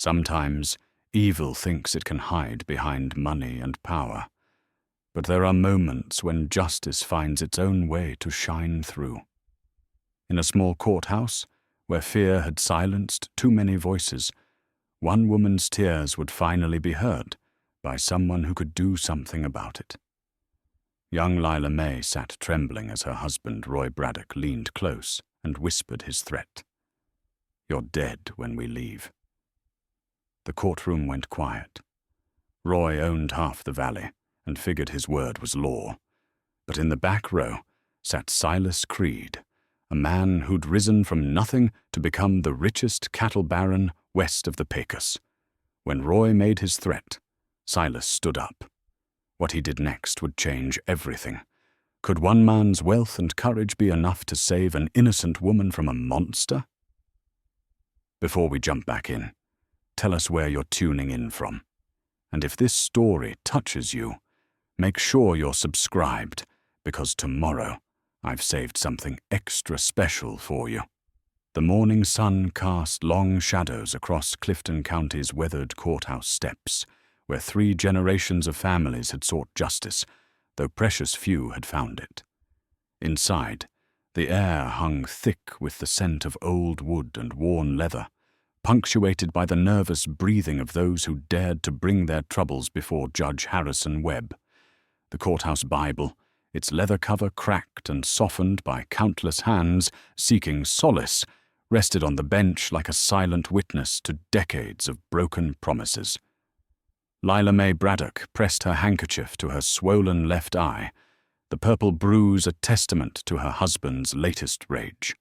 Sometimes, evil thinks it can hide behind money and power. But there are moments when justice finds its own way to shine through. In a small courthouse, where fear had silenced too many voices, one woman's tears would finally be heard by someone who could do something about it. Young Lila Mae sat trembling as her husband, Roy Braddock, leaned close and whispered his threat. "You're dead when we leave." The courtroom went quiet. Roy owned half the valley and figured his word was law. But in the back row sat Silas Creed, a man who'd risen from nothing to become the richest cattle baron west of the Pecos. When Roy made his threat, Silas stood up. What he did next would change everything. Could one man's wealth and courage be enough to save an innocent woman from a monster? Before we jump back in, tell us where you're tuning in from. And if this story touches you, make sure you're subscribed, because tomorrow I've saved something extra special for you. The morning sun cast long shadows across Clifton County's weathered courthouse steps, where 3 generations of families had sought justice, though precious few had found it. Inside, the air hung thick with the scent of old wood and worn leather, punctuated by the nervous breathing of those who dared to bring their troubles before Judge Harrison Webb. The courthouse Bible, its leather cover cracked and softened by countless hands seeking solace, rested on the bench like a silent witness to decades of broken promises. Lila Mae Braddock pressed her handkerchief to her swollen left eye, the purple bruise a testament to her husband's latest rage.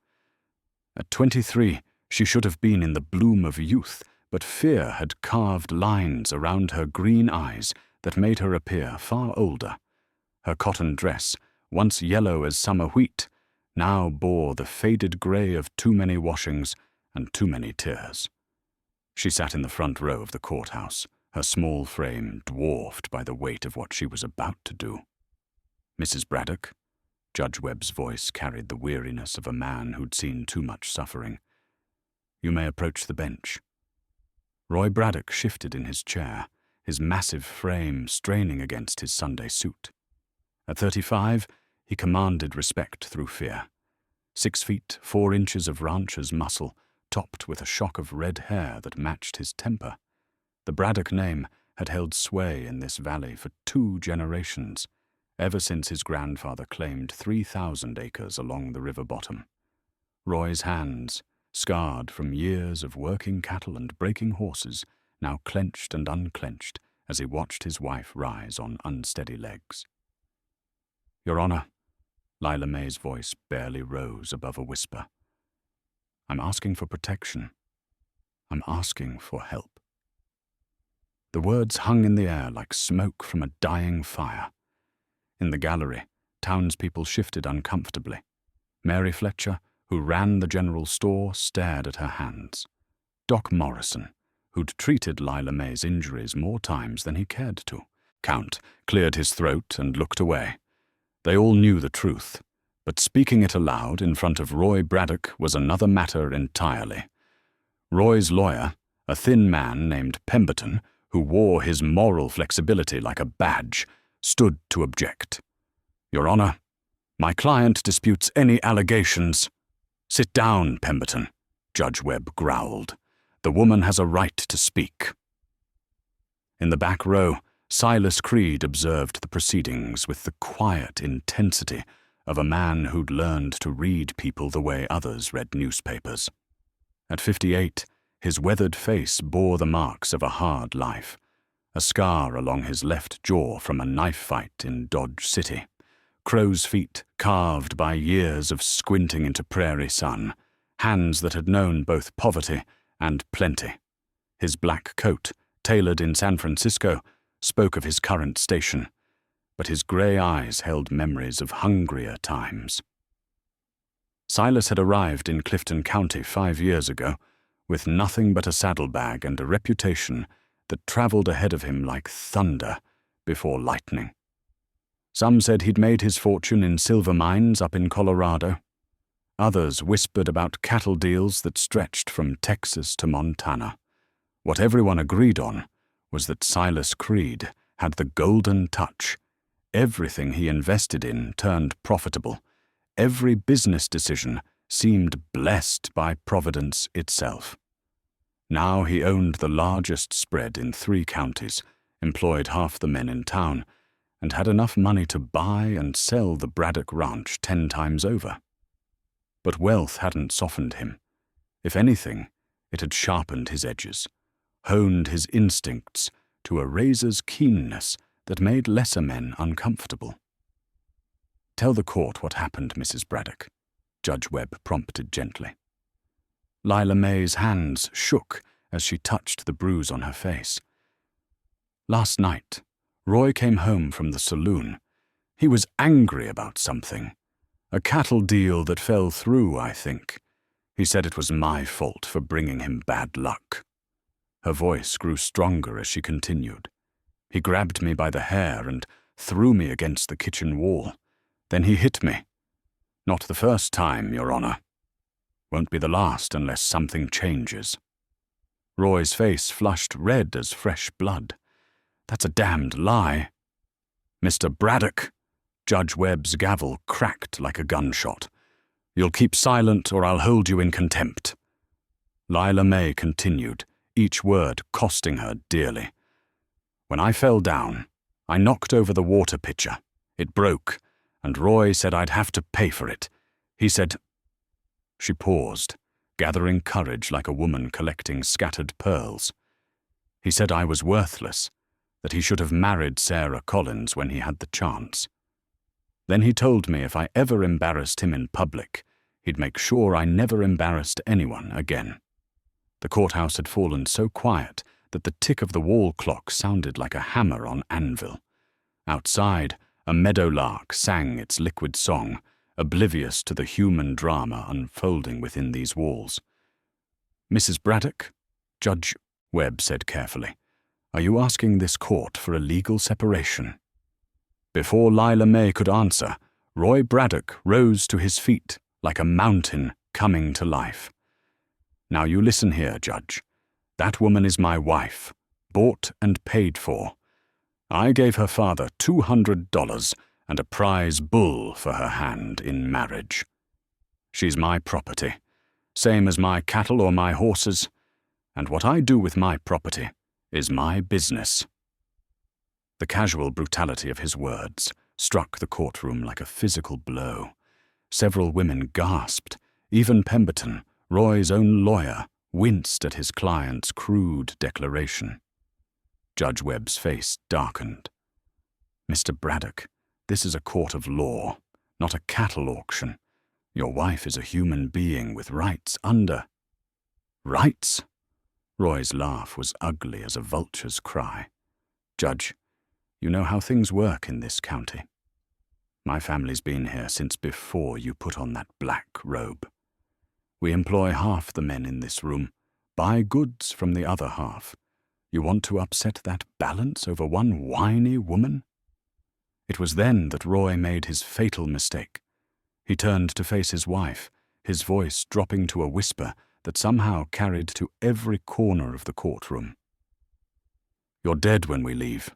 At 23, she should have been in the bloom of youth, but fear had carved lines around her green eyes that made her appear far older. Her cotton dress, once yellow as summer wheat, now bore the faded gray of too many washings and too many tears. She sat in the front row of the courthouse, her small frame dwarfed by the weight of what she was about to do. "Mrs. Braddock," Judge Webb's voice carried the weariness of a man who'd seen too much suffering. "You may approach the bench." Roy Braddock shifted in his chair, his massive frame straining against his Sunday suit. At 35, he commanded respect through fear. 6 feet, 4 inches of rancher's muscle, topped with a shock of red hair that matched his temper. The Braddock name had held sway in this valley for 2 generations, ever since his grandfather claimed 3,000 acres along the river bottom. Roy's hands, scarred from years of working cattle and breaking horses, now clenched and unclenched as he watched his wife rise on unsteady legs. "Your Honor," Lila Mae's voice barely rose above a whisper. "I'm asking for protection. I'm asking for help." The words hung in the air like smoke from a dying fire. In the gallery, townspeople shifted uncomfortably. Mary Fletcher, who ran the general store, stared at her hands. Doc Morrison, who'd treated Lila Mae's injuries more times than he cared to, cleared his throat and looked away. They all knew the truth, but speaking it aloud in front of Roy Braddock was another matter entirely. Roy's lawyer, a thin man named Pemberton, who wore his moral flexibility like a badge, stood to object. "Your Honor, my client disputes any allegations." "Sit down, Pemberton," Judge Webb growled. "The woman has a right to speak." In the back row, Silas Creed observed the proceedings with the quiet intensity of a man who'd learned to read people the way others read newspapers. At 58, his weathered face bore the marks of a hard life, a scar along his left jaw from a knife fight in Dodge City, crow's feet carved by years of squinting into prairie sun, hands that had known both poverty and plenty. His black coat, tailored in San Francisco, spoke of his current station, but his gray eyes held memories of hungrier times. Silas had arrived in Clifton County 5 years ago, with nothing but a saddlebag and a reputation that traveled ahead of him like thunder before lightning. Some said he'd made his fortune in silver mines up in Colorado. Others whispered about cattle deals that stretched from Texas to Montana. What everyone agreed on was that Silas Creed had the golden touch. Everything he invested in turned profitable. Every business decision seemed blessed by Providence itself. Now he owned the largest spread in 3 counties, employed half the men in town, and had enough money to buy and sell the Braddock Ranch 10 times over. But wealth hadn't softened him. If anything, it had sharpened his edges, honed his instincts to a razor's keenness that made lesser men uncomfortable. "Tell the court what happened, Mrs. Braddock," Judge Webb prompted gently. Lila Mae's hands shook as she touched the bruise on her face. "Last night, Roy came home from the saloon. He was angry about something. A cattle deal that fell through, I think. He said it was my fault for bringing him bad luck." Her voice grew stronger as she continued. "He grabbed me by the hair and threw me against the kitchen wall. Then he hit me. Not the first time, Your Honor. Won't be the last unless something changes." Roy's face flushed red as fresh blood. "That's a damned lie." "Mr. Braddock," Judge Webb's gavel cracked like a gunshot. "You'll keep silent or I'll hold you in contempt." Lila Mae continued, each word costing her dearly. "When I fell down, I knocked over the water pitcher. It broke, and Roy said I'd have to pay for it. He said—" She paused, gathering courage like a woman collecting scattered pearls. "He said I was worthless, that he should have married Sarah Collins when he had the chance. Then he told me if I ever embarrassed him in public, he'd make sure I never embarrassed anyone again." The courthouse had fallen so quiet that the tick of the wall clock sounded like a hammer on anvil. Outside, a meadowlark sang its liquid song, oblivious to the human drama unfolding within these walls. "Mrs. Braddock," Judge Webb said carefully, "are you asking this court for a legal separation?" Before Lila Mae could answer, Roy Braddock rose to his feet like a mountain coming to life. "Now you listen here, Judge. That woman is my wife, bought and paid for. I gave her father $200 and a prize bull for her hand in marriage. She's my property, same as my cattle or my horses, and what I do with my property is my business." The casual brutality of his words struck the courtroom like a physical blow. Several women gasped. Even Pemberton, Roy's own lawyer, winced at his client's crude declaration. Judge Webb's face darkened. "Mr. Braddock, this is a court of law, not a cattle auction. Your wife is a human being with rights under—" "Rights?" Roy's laugh was ugly as a vulture's cry. "Judge, you know how things work in this county. My family's been here since before you put on that black robe. We employ half the men in this room, buy goods from the other half. You want to upset that balance over one whiny woman?" It was then that Roy made his fatal mistake. He turned to face his wife, his voice dropping to a whisper that somehow carried to every corner of the courtroom. "You're dead when we leave."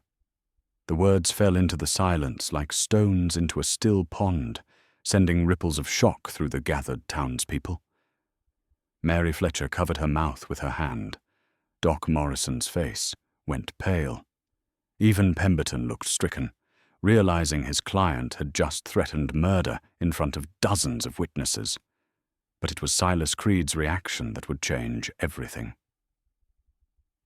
The words fell into the silence like stones into a still pond, sending ripples of shock through the gathered townspeople. Mary Fletcher covered her mouth with her hand. Doc Morrison's face went pale. Even Pemberton looked stricken, realizing his client had just threatened murder in front of dozens of witnesses. But it was Silas Creed's reaction that would change everything.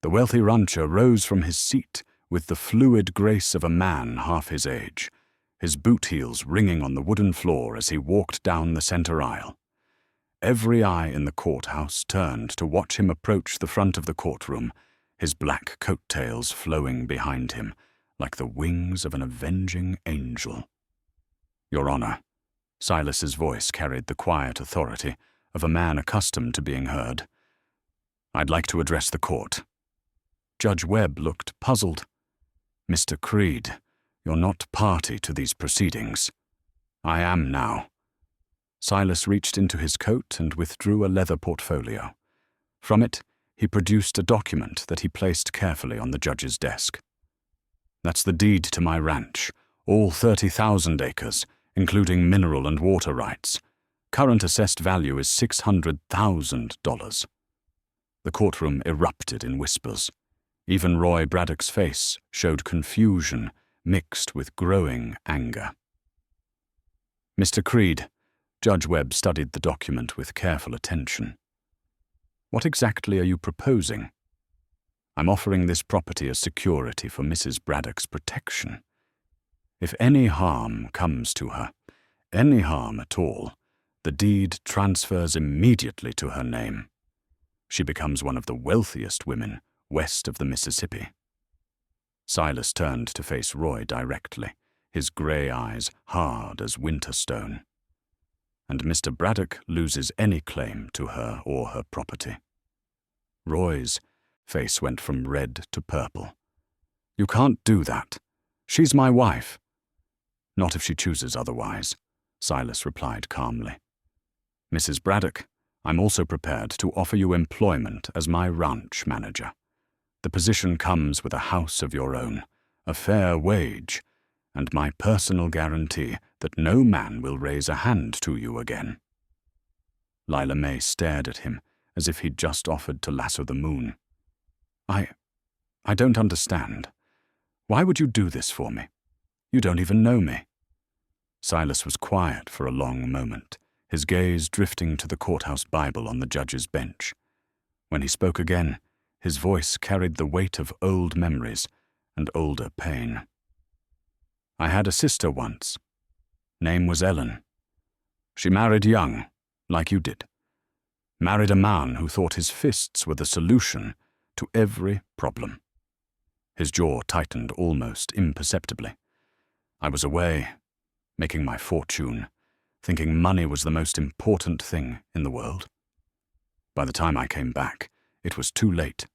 The wealthy rancher rose from his seat with the fluid grace of a man half his age, his boot heels ringing on the wooden floor as he walked down the center aisle. Every eye in the courthouse turned to watch him approach the front of the courtroom, his black coattails flowing behind him like the wings of an avenging angel. "Your Honor," Silas's voice carried the quiet authority of a man accustomed to being heard. "I'd like to address the court." Judge Webb looked puzzled. "Mr. Creed, you're not party to these proceedings." "I am now." Silas reached into his coat and withdrew a leather portfolio. From it, he produced a document that he placed carefully on the judge's desk. "That's the deed to my ranch, all 30,000 acres, including mineral and water rights. Current assessed value is $600,000. The courtroom erupted in whispers. Even Roy Braddock's face showed confusion mixed with growing anger. "Mr. Creed," Judge Webb studied the document with careful attention. "What exactly are you proposing?" "I'm offering this property as security for Mrs. Braddock's protection. If any harm comes to her, any harm at all, the deed transfers immediately to her name. She becomes one of the wealthiest women west of the Mississippi." Silas turned to face Roy directly, his grey eyes hard as winter stone. "And Mr. Braddock loses any claim to her or her property." Roy's face went from red to purple. "You can't do that. She's my wife." "Not if she chooses otherwise," Silas replied calmly. "Mrs. Braddock, I'm also prepared to offer you employment as my ranch manager. The position comes with a house of your own, a fair wage, and my personal guarantee that no man will raise a hand to you again." Lila Mae stared at him as if he'd just offered to lasso the moon. I don't understand. Why would you do this for me? You don't even know me." Silas was quiet for a long moment, his gaze drifting to the courthouse Bible on the judge's bench. When he spoke again, his voice carried the weight of old memories and older pain. "I had a sister once. Name was Ellen. She married young, like you did. Married a man who thought his fists were the solution to every problem." His jaw tightened almost imperceptibly. "I was away, making my fortune, thinking money was the most important thing in the world. By the time I came back, it was too late.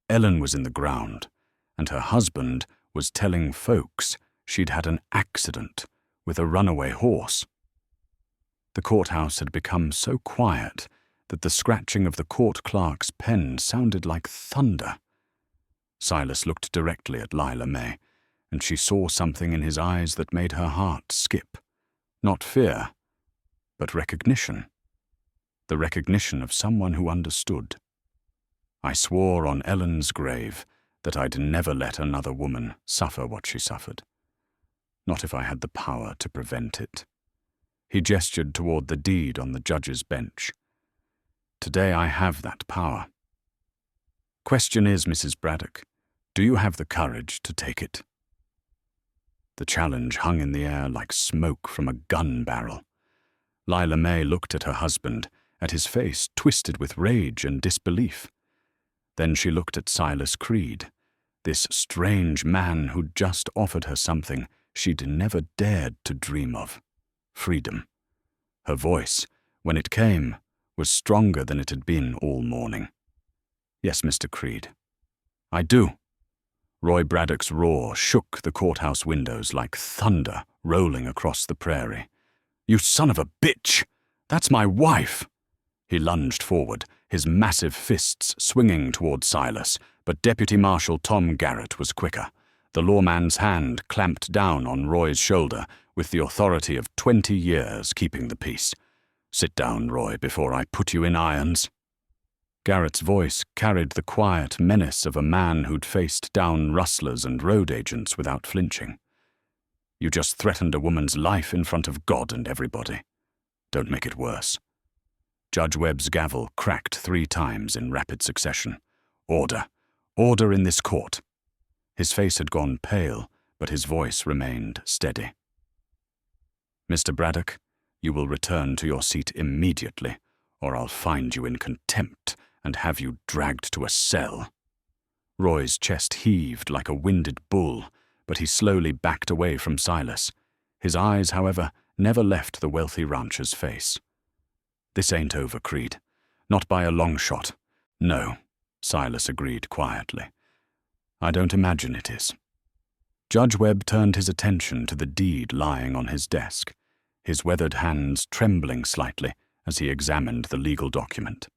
Ellen was in the ground, and her husband was telling folks she'd had an accident with a runaway horse." The courthouse had become so quiet that the scratching of the court clerk's pen sounded like thunder. Silas looked directly at Lila Mae, and she saw something in his eyes that made her heart skip. Not fear, but recognition. The recognition of someone who understood. "I swore on Ellen's grave that I'd never let another woman suffer what she suffered. Not if I had the power to prevent it." He gestured toward the deed on the judge's bench. "Today I have that power. Question is, Mrs. Braddock, do you have the courage to take it?" The challenge hung in the air like smoke from a gun barrel. Lila Mae looked at her husband, at his face twisted with rage and disbelief. Then she looked at Silas Creed, this strange man who'd just offered her something she'd never dared to dream of: freedom. Her voice, when it came, was stronger than it had been all morning. "Yes, Mr. Creed. I do." Roy Braddock's roar shook the courthouse windows like thunder rolling across the prairie. "You son of a bitch! That's my wife!" He lunged forward, his massive fists swinging toward Silas, but Deputy Marshal Tom Garrett was quicker. The lawman's hand clamped down on Roy's shoulder with the authority of 20 years keeping the peace. "Sit down, Roy, before I put you in irons." Garrett's voice carried the quiet menace of a man who'd faced down rustlers and road agents without flinching. "You just threatened a woman's life in front of God and everybody. Don't make it worse." Judge Webb's gavel cracked 3 times in rapid succession. "Order. Order in this court." His face had gone pale, but his voice remained steady. "Mr. Braddock, you will return to your seat immediately, or I'll find you in contempt and have you dragged to a cell." Roy's chest heaved like a winded bull, but he slowly backed away from Silas. His eyes, however, never left the wealthy rancher's face. "This ain't over, Creed. Not by a long shot. No," Silas agreed quietly. "I don't imagine it is." Judge Webb turned his attention to the deed lying on his desk, his weathered hands trembling slightly as he examined the legal document.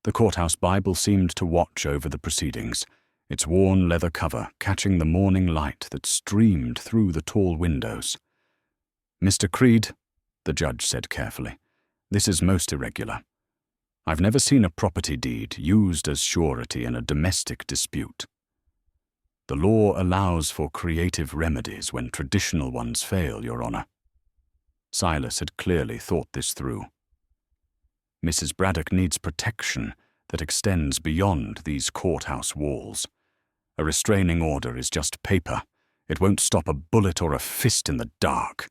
The courthouse Bible seemed to watch over the proceedings, its worn leather cover catching the morning light that streamed through the tall windows. "Mr. Creed," the judge said carefully, "this is most irregular. I've never seen a property deed used as surety in a domestic dispute. The law allows for creative remedies when traditional ones fail, Your Honor." Silas had clearly thought this through. "Mrs. Braddock needs protection that extends beyond these courthouse walls. A restraining order is just paper. It won't stop a bullet or a fist in the dark.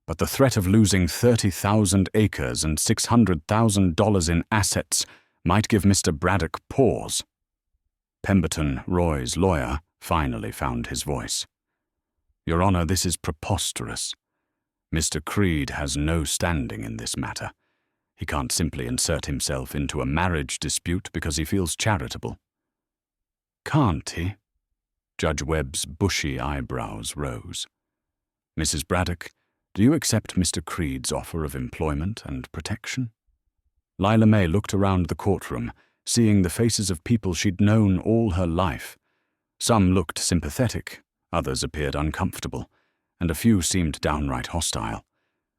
But the threat of losing 30,000 acres and $600,000 in assets might give Mr. Braddock pause." Pemberton, Roy's lawyer, finally found his voice. "Your Honor, this is preposterous. Mr. Creed has no standing in this matter. He can't simply insert himself into a marriage dispute because he feels charitable." "Can't he?" Judge Webb's bushy eyebrows rose. "Mrs. Braddock, do you accept Mr. Creed's offer of employment and protection?" Lila Mae looked around the courtroom, seeing the faces of people she'd known all her life. Some looked sympathetic, others appeared uncomfortable, and a few seemed downright hostile.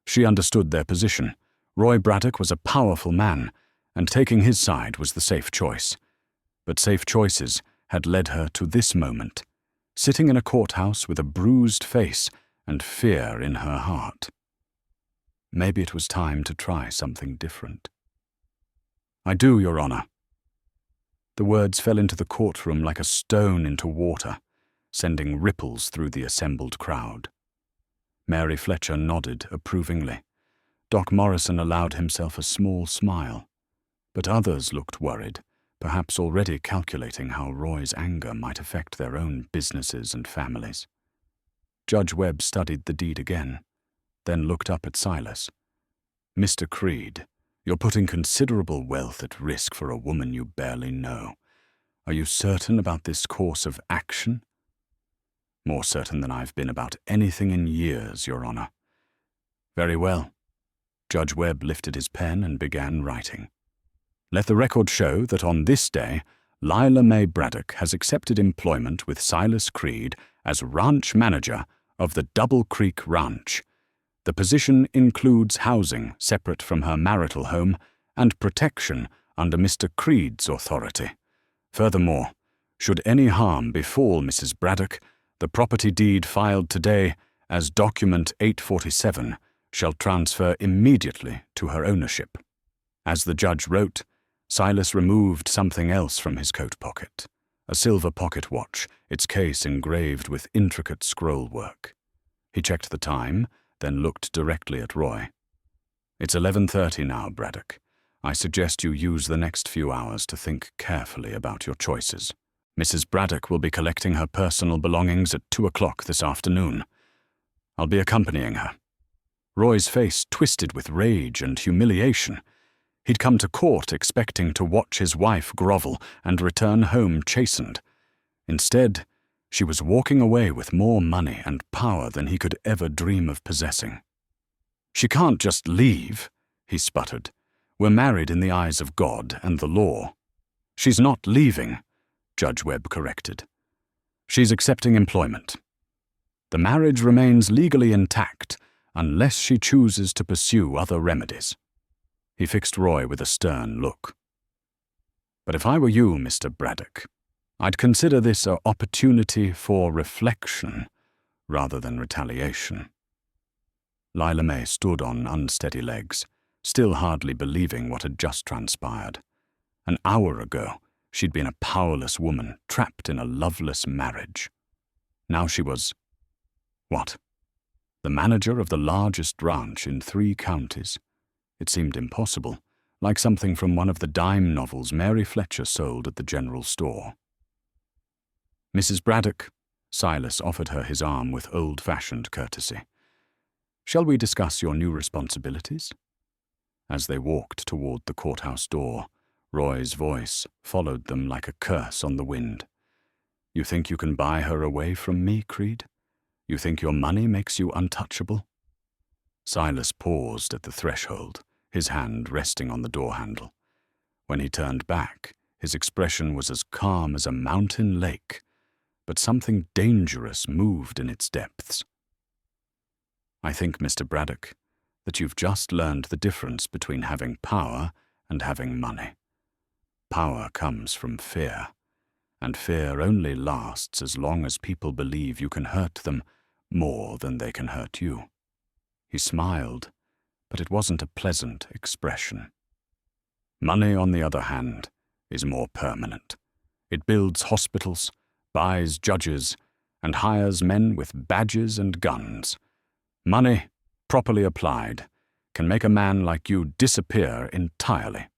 She understood their position. Roy Braddock was a powerful man, and taking his side was the safe choice. But safe choices had led her to this moment, sitting in a courthouse with a bruised face and fear in her heart. Maybe it was time to try something different. "I do, Your Honor." The words fell into the courtroom like a stone into water, sending ripples through the assembled crowd. Mary Fletcher nodded approvingly. Doc Morrison allowed himself a small smile, but others looked worried, perhaps already calculating how Roy's anger might affect their own businesses and families. Judge Webb studied the deed again, then looked up at Silas. "Mr. Creed, you're putting considerable wealth at risk for a woman you barely know. Are you certain about this course of action?" "More certain than I've been about anything in years, Your Honor." "Very well." Judge Webb lifted his pen and began writing. "Let the record show that on this day, Lila Mae Braddock has accepted employment with Silas Creed as ranch manager of the Double Creek Ranch. The position includes housing separate from her marital home and protection under Mr. Creed's authority. Furthermore, should any harm befall Mrs. Braddock, the property deed filed today as document 847 shall transfer immediately to her ownership." As the judge wrote, Silas removed something else from his coat pocket, a silver pocket watch, its case engraved with intricate scroll work. He checked the time, then looked directly at Roy. "It's 11:30 now, Braddock. I suggest you use the next few hours to think carefully about your choices. Mrs. Braddock will be collecting her personal belongings at 2 o'clock this afternoon. I'll be accompanying her." Roy's face twisted with rage and humiliation. He'd come to court expecting to watch his wife grovel and return home chastened. Instead, she was walking away with more money and power than he could ever dream of possessing. "She can't just leave," he sputtered. "We're married in the eyes of God and the law." "She's not leaving," Judge Webb corrected. "She's accepting employment. The marriage remains legally intact unless she chooses to pursue other remedies." He fixed Roy with a stern look. "But if I were you, Mr. Braddock, I'd consider this an opportunity for reflection rather than retaliation." Lila Mae stood on unsteady legs, still hardly believing what had just transpired. An hour ago, she'd been a powerless woman trapped in a loveless marriage. Now she was, what? The manager of the largest ranch in 3 counties. It seemed impossible, like something from one of the dime novels Mary Fletcher sold at the general store. "Mrs. Braddock," Silas offered her his arm with old-fashioned courtesy. "Shall we discuss your new responsibilities?" As they walked toward the courthouse door, Roy's voice followed them like a curse on the wind. "You think you can buy her away from me, Creed? You think your money makes you untouchable?" Silas paused at the threshold, his hand resting on the door handle. When he turned back, his expression was as calm as a mountain lake, but something dangerous moved in its depths. "I think, Mr. Braddock, that you've just learned the difference between having power and having money. Power comes from fear, and fear only lasts as long as people believe you can hurt them more than they can hurt you." He smiled, but it wasn't a pleasant expression. Money, on the other hand, is more permanent. It builds hospitals, buys judges, and hires men with badges and guns. Money, properly applied, can make a man like you disappear entirely.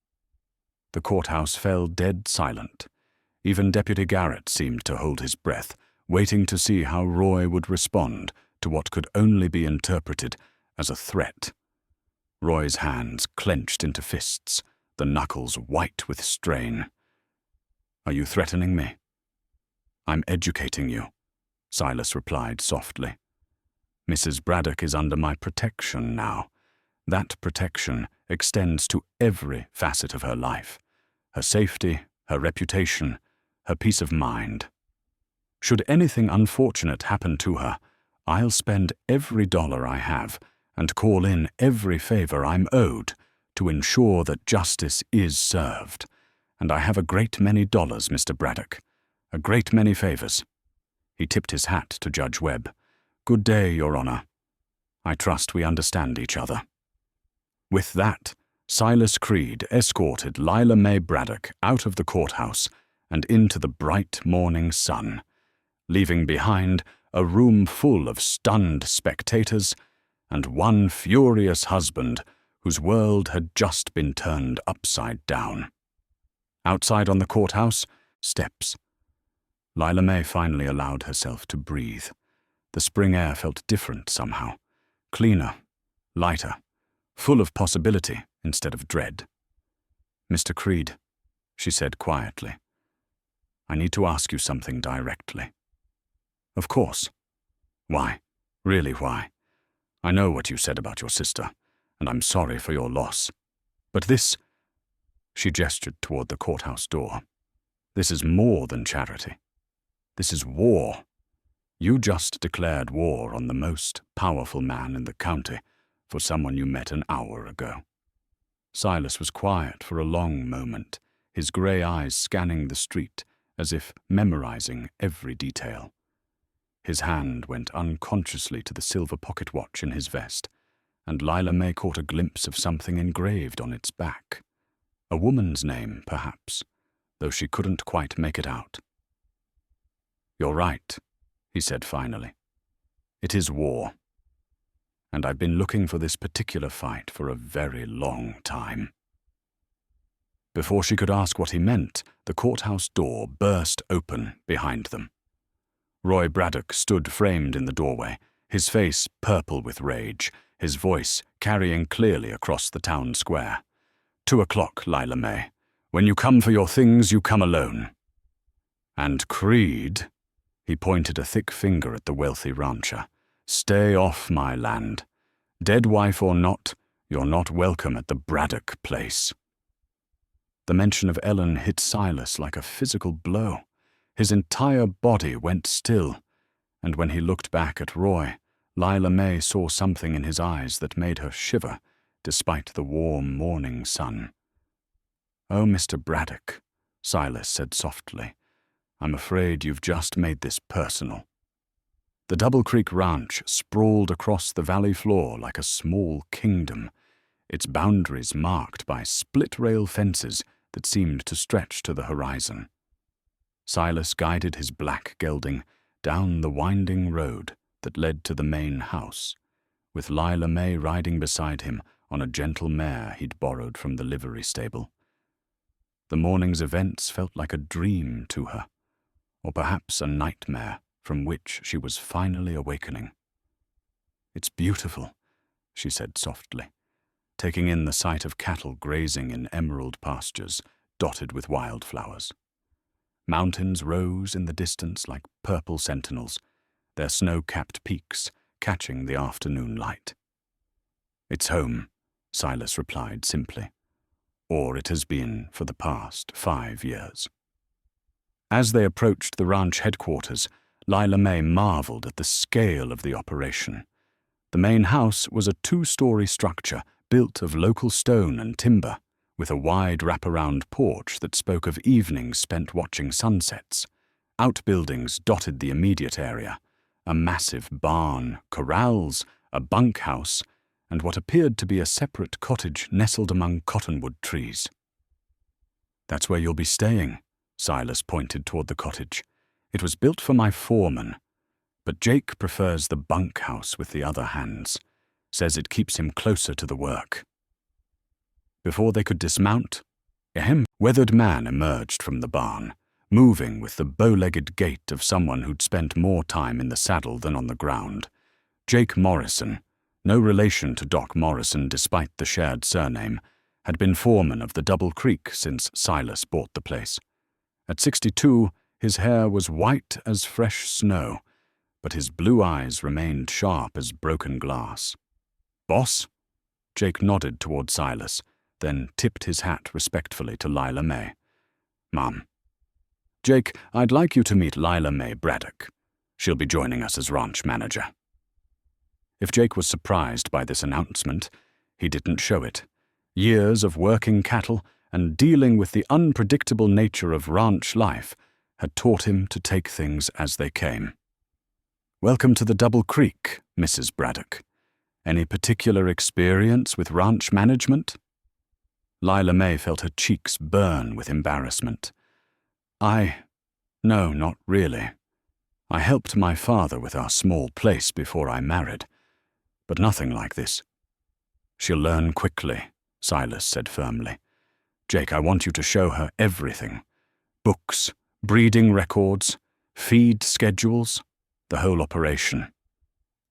The courthouse fell dead silent. Even Deputy Garrett seemed to hold his breath, waiting to see how Roy would respond to what could only be interpreted as a threat. Roy's hands clenched into fists, the knuckles white with strain. "Are you threatening me?" "I'm educating you," Silas replied softly. "Mrs. Braddock is under my protection now. That protection extends to every facet of her life, her safety, her reputation, her peace of mind. Should anything unfortunate happen to her, I'll spend every dollar I have and call in every favor I'm owed to ensure that justice is served. And I have a great many dollars, Mr. Braddock, a great many favors." He tipped his hat to Judge Webb. "Good day, Your Honor. I trust we understand each other." With that, Silas Creed escorted Lila Mae Braddock out of the courthouse and into the bright morning sun, leaving behind a room full of stunned spectators and one furious husband whose world had just been turned upside down. Outside on the courthouse, steps. Lila Mae finally allowed herself to breathe. The spring air felt different somehow, cleaner, lighter, full of possibility instead of dread. "Mr. Creed," she said quietly, "I need to ask you something directly." "Of course." "Why? Really, why? I know what you said about your sister, and I'm sorry for your loss. But this—" She gestured toward the courthouse door. "This is more than charity. This is war. You just declared war on the most powerful man in the county for someone you met an hour ago." Silas was quiet for a long moment, his gray eyes scanning the street as if memorizing every detail. His hand went unconsciously to the silver pocket watch in his vest, and Lila Mae caught a glimpse of something engraved on its back. A woman's name, perhaps, though she couldn't quite make it out. "You're right," he said finally. "It is war. And I've been looking for this particular fight for a very long time." Before she could ask what he meant, the courthouse door burst open behind them. Roy Braddock stood framed in the doorway, his face purple with rage, his voice carrying clearly across the town square. "2 o'clock, Lila Mae. When you come for your things, you come alone. And Creed," he pointed a thick finger at the wealthy rancher, "stay off my land. Dead wife or not, you're not welcome at the Braddock place." The mention of Ellen hit Silas like a physical blow. His entire body went still, and when he looked back at Roy, Lila Mae saw something in his eyes that made her shiver, despite the warm morning sun. "Oh, Mr. Braddock," Silas said softly, "I'm afraid you've just made this personal." The Double Creek Ranch sprawled across the valley floor like a small kingdom, its boundaries marked by split-rail fences that seemed to stretch to the horizon. Silas guided his black gelding down the winding road that led to the main house, with Lila Mae riding beside him on a gentle mare he'd borrowed from the livery stable. The morning's events felt like a dream to her, or perhaps a nightmare from which she was finally awakening. "It's beautiful," she said softly, taking in the sight of cattle grazing in emerald pastures dotted with wildflowers. Mountains rose in the distance like purple sentinels, their snow-capped peaks catching the afternoon light. "It's home," Silas replied simply. or it has been for the past 5 years. As they approached the ranch headquarters, Lila Mae marveled at the scale of the operation. The main house was a 2-story structure built of local stone and timber, with a wide wraparound porch that spoke of evenings spent watching sunsets. Outbuildings dotted the immediate area, a massive barn, corrals, a bunkhouse, and what appeared to be a separate cottage nestled among cottonwood trees. "That's where you'll be staying," Silas pointed toward the cottage. "It was built for my foreman, but Jake prefers the bunkhouse with the other hands, says it keeps him closer to the work." Before they could dismount, a weathered man emerged from the barn, moving with the bow-legged gait of someone who'd spent more time in the saddle than on the ground. Jake Morrison, no relation to Doc Morrison despite the shared surname, had been foreman of the Double Creek since Silas bought the place. At 62, his hair was white as fresh snow, but his blue eyes remained sharp as broken glass. "Boss?" Jake nodded toward Silas, then tipped his hat respectfully to Lila Mae. "Mom." "Jake, I'd like you to meet Lila Mae Braddock. She'll be joining us as ranch manager." If Jake was surprised by this announcement, he didn't show it. Years of working cattle and dealing with the unpredictable nature of ranch life had taught him to take things as they came. "Welcome to the Double Creek, Mrs. Braddock. Any particular experience with ranch management?" Lila Mae felt her cheeks burn with embarrassment. No, not really. I helped my father with our small place before I married, but nothing like this." "She'll learn quickly," Silas said firmly. "Jake, I want you to show her everything. Books, breeding records, feed schedules, the whole operation.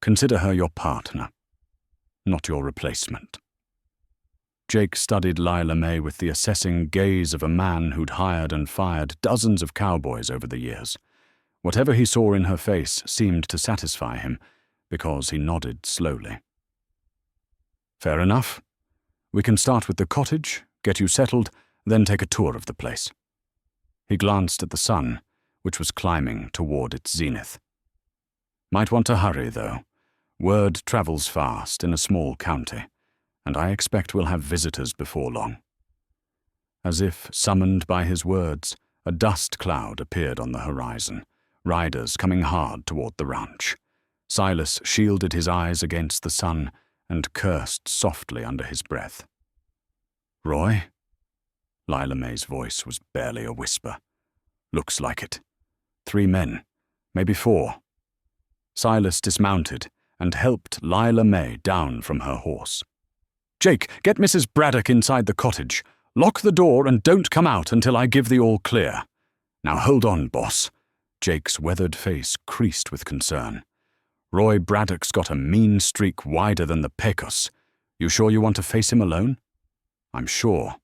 Consider her your partner, not your replacement." Jake studied Lila Mae with the assessing gaze of a man who'd hired and fired dozens of cowboys over the years. Whatever he saw in her face seemed to satisfy him, because he nodded slowly. "Fair enough. We can start with the cottage, get you settled, then take a tour of the place." He glanced at the sun, which was climbing toward its zenith. "Might want to hurry, though. Word travels fast in a small county, and I expect we'll have visitors before long." As if summoned by his words, a dust cloud appeared on the horizon, riders coming hard toward the ranch. Silas shielded his eyes against the sun and cursed softly under his breath. "Roy?" Lila Mae's voice was barely a whisper. "Looks like it. 3 men, maybe 4. Silas dismounted and helped Lila Mae down from her horse. "Jake, get Mrs. Braddock inside the cottage. Lock the door and don't come out until I give the all clear. Now hold on, boss." Jake's weathered face creased with concern. "Roy Braddock's got a mean streak wider than the Pecos. You sure you want to face him alone?" "I'm sure."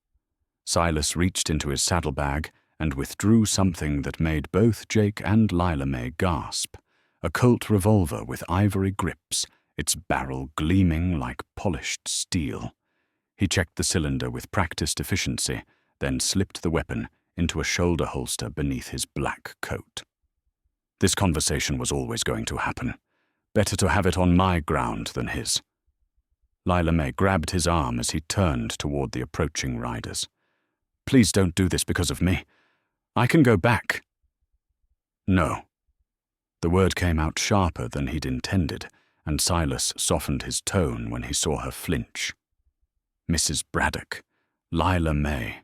Silas reached into his saddlebag and withdrew something that made both Jake and Lila Mae gasp. A Colt revolver with ivory grips, its barrel gleaming like polished steel. He checked the cylinder with practiced efficiency, then slipped the weapon into a shoulder holster beneath his black coat. This conversation was always going to happen. Better to have it on my ground than his. Lila Mae grabbed his arm as he turned toward the approaching riders. "Please don't do this because of me. I can go back." "No." The word came out sharper than he'd intended, and Silas softened his tone when he saw her flinch. "Mrs. Braddock, Lila Mae,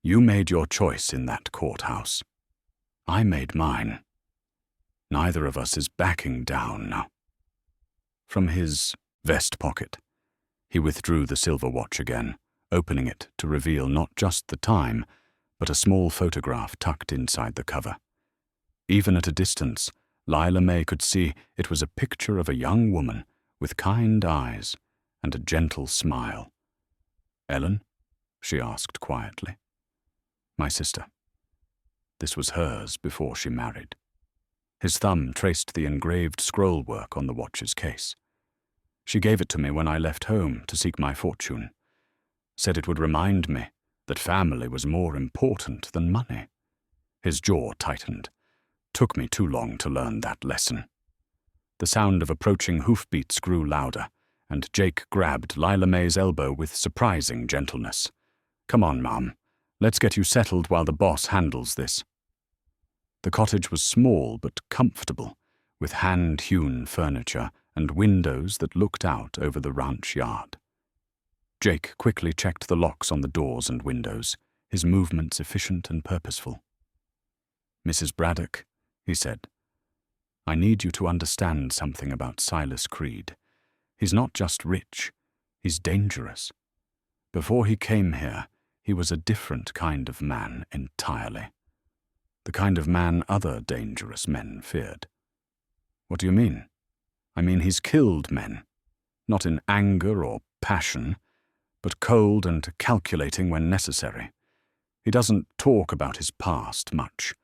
you made your choice in that courthouse. I made mine. Neither of us is backing down now." From his vest pocket, he withdrew the silver watch again, opening it to reveal not just the time, but a small photograph tucked inside the cover. Even at a distance, Lila Mae could see it was a picture of a young woman with kind eyes and a gentle smile. "Ellen?" she asked quietly. "My sister. This was hers before she married." His thumb traced the engraved scrollwork on the watch's case. "She gave it to me when I left home to seek my fortune. Said it would remind me that family was more important than money. His jaw tightened. Took me too long to learn that lesson. The sound of approaching hoofbeats grew louder, and Jake grabbed Lila Mae's elbow with surprising gentleness. "Come on, Mom. Let's get you settled while the boss handles this." The cottage was small but comfortable, with hand-hewn furniture and windows that looked out over the ranch yard. Jake quickly checked the locks on the doors and windows, his movements efficient and purposeful. "Mrs. Braddock," he said, "I need you to understand something about Silas Creed. He's not just rich, he's dangerous. Before he came here, he was a different kind of man entirely. The kind of man other dangerous men feared." "What do you mean?" "I mean he's killed men, not in anger or passion, but cold and calculating when necessary. He doesn't talk about his past much,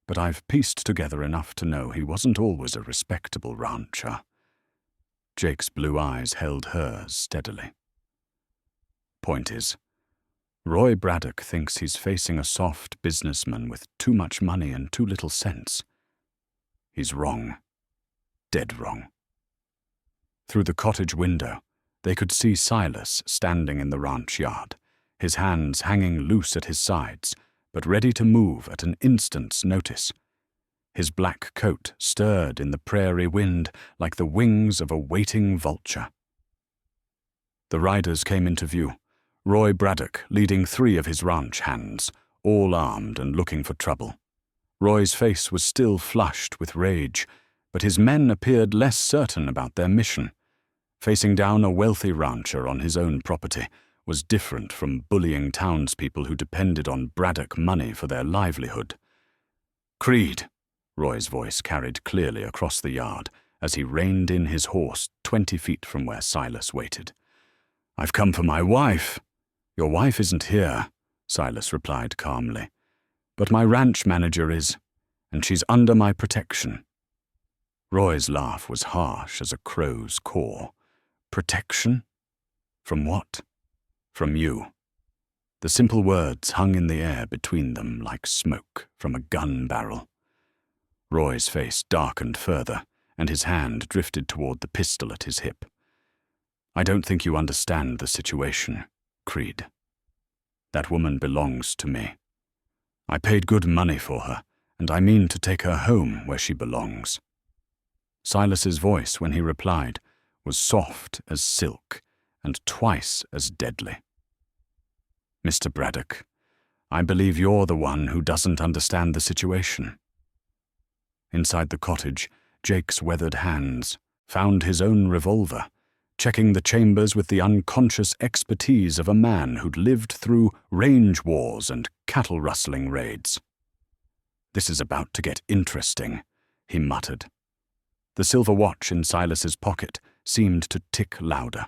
but I've pieced together enough to know he wasn't always a respectable rancher." Jake's blue eyes held hers steadily. "Point is, Roy Braddock thinks he's facing a soft businessman with too much money and too little sense. He's wrong. Dead wrong." Through the cottage window, they could see Silas standing in the ranch yard, his hands hanging loose at his sides, but ready to move at an instant's notice. His black coat stirred in the prairie wind like the wings of a waiting vulture. The riders came into view, Roy Braddock leading 3 of his ranch hands, all armed and looking for trouble. Roy's face was still flushed with rage, but his men appeared less certain about their mission. Facing down a wealthy rancher on his own property was different from bullying townspeople who depended on Braddock money for their livelihood. "Creed," Roy's voice carried clearly across the yard as he reined in his horse 20 feet from where Silas waited. "I've come for my wife." "Your wife isn't here," Silas replied calmly. "But my ranch manager is, and she's under my protection." Roy's laugh was harsh as a crow's caw. "Protection? From what?" "From you." The simple words hung in the air between them like smoke from a gun barrel. Roy's face darkened further, and his hand drifted toward the pistol at his hip. "I don't think you understand the situation, Creed. That woman belongs to me. I paid good money for her, and I mean to take her home where she belongs." Silas's voice, when he replied, was soft as silk and twice as deadly. "Mr. Braddock, I believe you're the one who doesn't understand the situation." Inside the cottage, Jake's weathered hands found his own revolver, checking the chambers with the unconscious expertise of a man who'd lived through range wars and cattle-rustling raids. "This is about to get interesting," he muttered. The silver watch in Silas's pocket seemed to tick louder,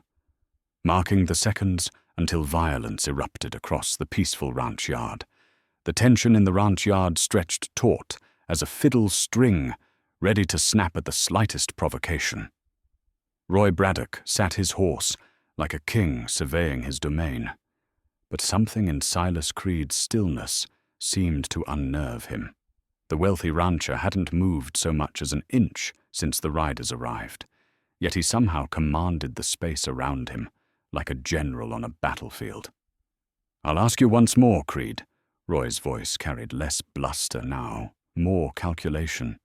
marking the seconds until violence erupted across the peaceful ranch yard. The tension in the ranch yard stretched taut as a fiddle string, ready to snap at the slightest provocation. Roy Braddock sat his horse like a king surveying his domain, but something in Silas Creed's stillness seemed to unnerve him. The wealthy rancher hadn't moved so much as an inch since the riders arrived, yet he somehow commanded the space around him, like a general on a battlefield. "I'll ask you once more, Creed." Roy's voice carried less bluster now, more calculation.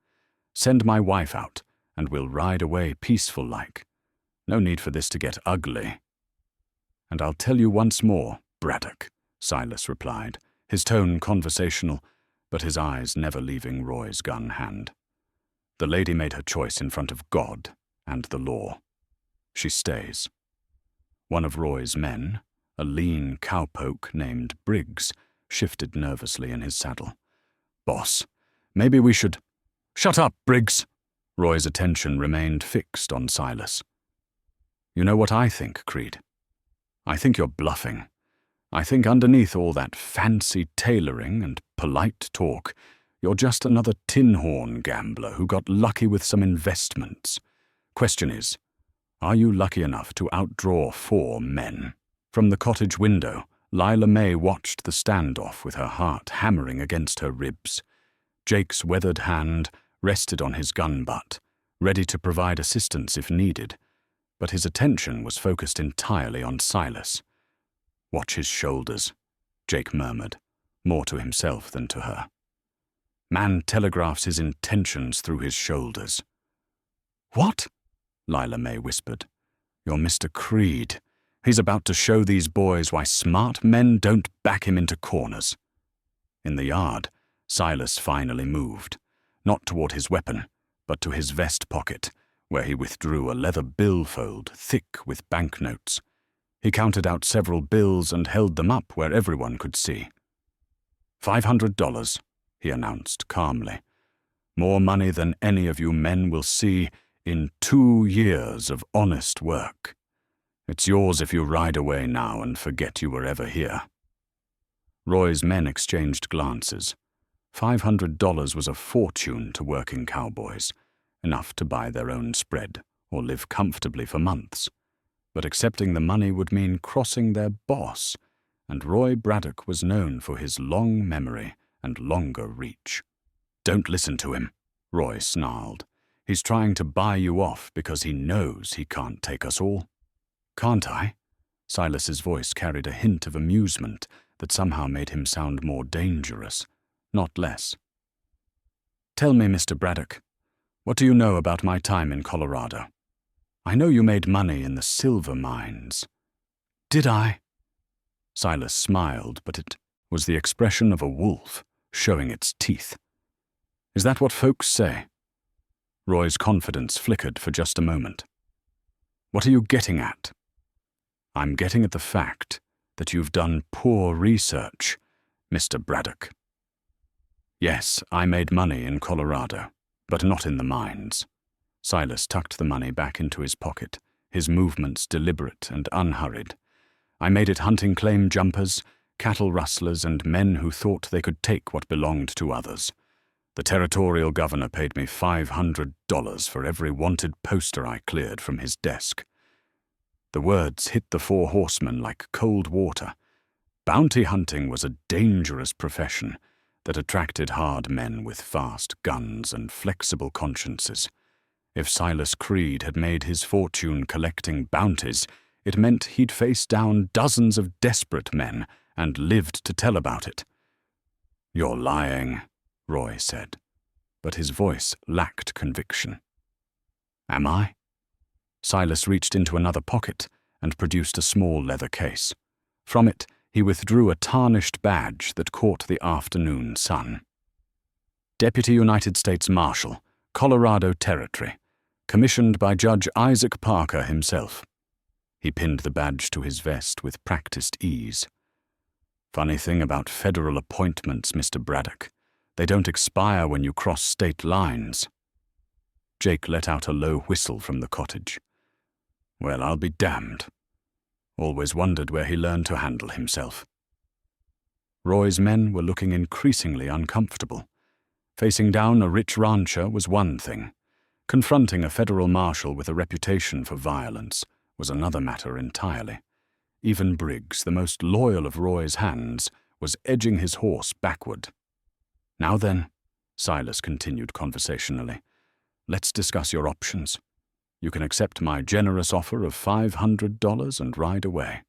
"Send my wife out, and we'll ride away peaceful-like. No need for this to get ugly." "And I'll tell you once more, Braddock," Silas replied, his tone conversational, but his eyes never leaving Roy's gun hand. "The lady made her choice in front of God and the law. She stays." One of Roy's men, a lean cowpoke named Briggs, shifted nervously in his saddle. "Boss, maybe we should—" "Shut up, Briggs!" Roy's attention remained fixed on Silas. "You know what I think, Creed? I think you're bluffing. I think underneath all that fancy tailoring and polite talk, you're just another tin horn gambler who got lucky with some investments. Question is, are you lucky enough to outdraw 4 men?" From the cottage window, Lila Mae watched the standoff with her heart hammering against her ribs. Jake's weathered hand rested on his gun butt, ready to provide assistance if needed, but his attention was focused entirely on Silas. "Watch his shoulders," Jake murmured, more to himself than to her. "Man telegraphs his intentions through his shoulders." "What?" Lila Mae whispered. "You're Mr. Creed. He's about to show these boys why smart men don't back him into corners." In the yard, Silas finally moved, not toward his weapon, but to his vest pocket, where he withdrew a leather billfold thick with banknotes. He counted out several bills and held them up where everyone could see. $500, he announced calmly. "More money than any of you men will see in 2 years of honest work. It's yours if you ride away now and forget you were ever here." Roy's men exchanged glances. $500 was a fortune to working cowboys, enough to buy their own spread or live comfortably for months. But accepting the money would mean crossing their boss, and Roy Braddock was known for his long memory and longer reach. "Don't listen to him," Roy snarled. "He's trying to buy you off because he knows he can't take us all." "Can't I?" Silas's voice carried a hint of amusement that somehow made him sound more dangerous, not less. "Tell me, Mr. Braddock, what do you know about my time in Colorado? I know you made money in the silver mines." "Did I?" Silas smiled, but it was the expression of a wolf showing its teeth. "Is that what folks say?" Roy's confidence flickered for just a moment. "What are you getting at?" "I'm getting at the fact that you've done poor research, Mr. Braddock." "Yes, I made money in Colorado, but not in the mines." Silas tucked the money back into his pocket, his movements deliberate and unhurried. "I made it hunting claim jumpers, cattle rustlers, and men who thought they could take what belonged to others. The territorial governor paid me $500 for every wanted poster I cleared from his desk." The words hit the four horsemen like cold water. Bounty hunting was a dangerous profession that attracted hard men with fast guns and flexible consciences. If Silas Creed had made his fortune collecting bounties, it meant he'd face down dozens of desperate men and lived to tell about it. "You're lying," Roy said, but his voice lacked conviction. "Am I?" Silas reached into another pocket and produced a small leather case. From it, he withdrew a tarnished badge that caught the afternoon sun. "Deputy United States Marshal, Colorado Territory, commissioned by Judge Isaac Parker himself." He pinned the badge to his vest with practiced ease. "Funny thing about federal appointments, Mr. Braddock. They don't expire when you cross state lines." Jake let out a low whistle from the cottage. "Well, I'll be damned. Always wondered where he learned to handle himself." Roy's men were looking increasingly uncomfortable. Facing down a rich rancher was one thing. Confronting a federal marshal with a reputation for violence was another matter entirely. Even Briggs, the most loyal of Roy's hands, was edging his horse backward. "Now then," Silas continued conversationally, "let's discuss your options. You can accept my generous offer of $500 and ride away.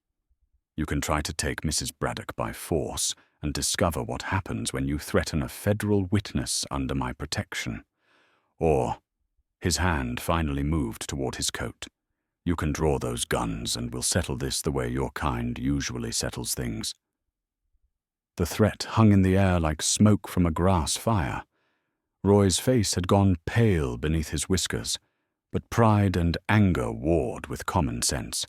You can try to take Mrs. Braddock by force and discover what happens when you threaten a federal witness under my protection. Or," his hand finally moved toward his coat, "you can draw those guns and we'll settle this the way your kind usually settles things." The threat hung in the air like smoke from a grass fire. Roy's face had gone pale beneath his whiskers, but pride and anger warred with common sense.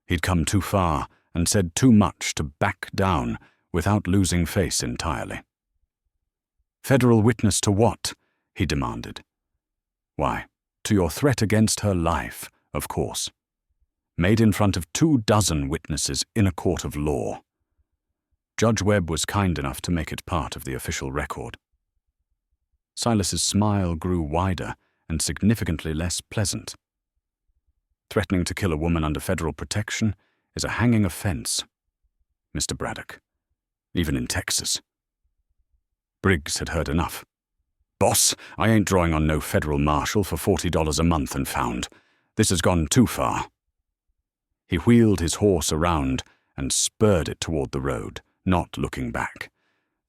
He'd come too far and said too much to back down without losing face entirely. "Federal witness to what?" he demanded. "Why, to your threat against her life, of course. Made in front of 24 witnesses in a court of law. Judge Webb was kind enough to make it part of the official record." Silas's smile grew wider and significantly less pleasant. "Threatening to kill a woman under federal protection is a hanging offense. Mr. Braddock. Even in Texas. Briggs had heard enough. "Boss, I ain't drawing on no federal marshal for $40 a month and found. This has gone too far." He wheeled his horse around and spurred it toward the road, not looking back.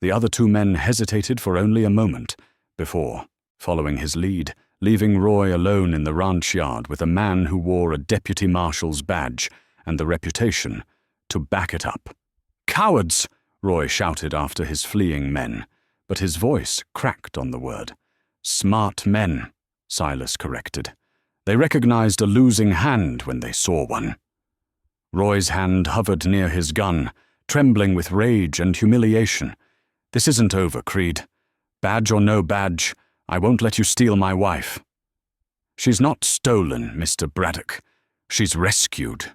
The other two men hesitated for only a moment before, following his lead, leaving Roy alone in the ranch yard with a man who wore a deputy marshal's badge and the reputation to back it up. "Cowards!" Roy shouted after his fleeing men, but his voice cracked on the word. "Smart men," Silas corrected. They recognized a losing hand when they saw one. Roy's hand hovered near his gun, trembling with rage and humiliation. "This isn't over, Creed. Badge or no badge, I won't let you steal my wife." "She's not stolen, Mr. Braddock. She's rescued."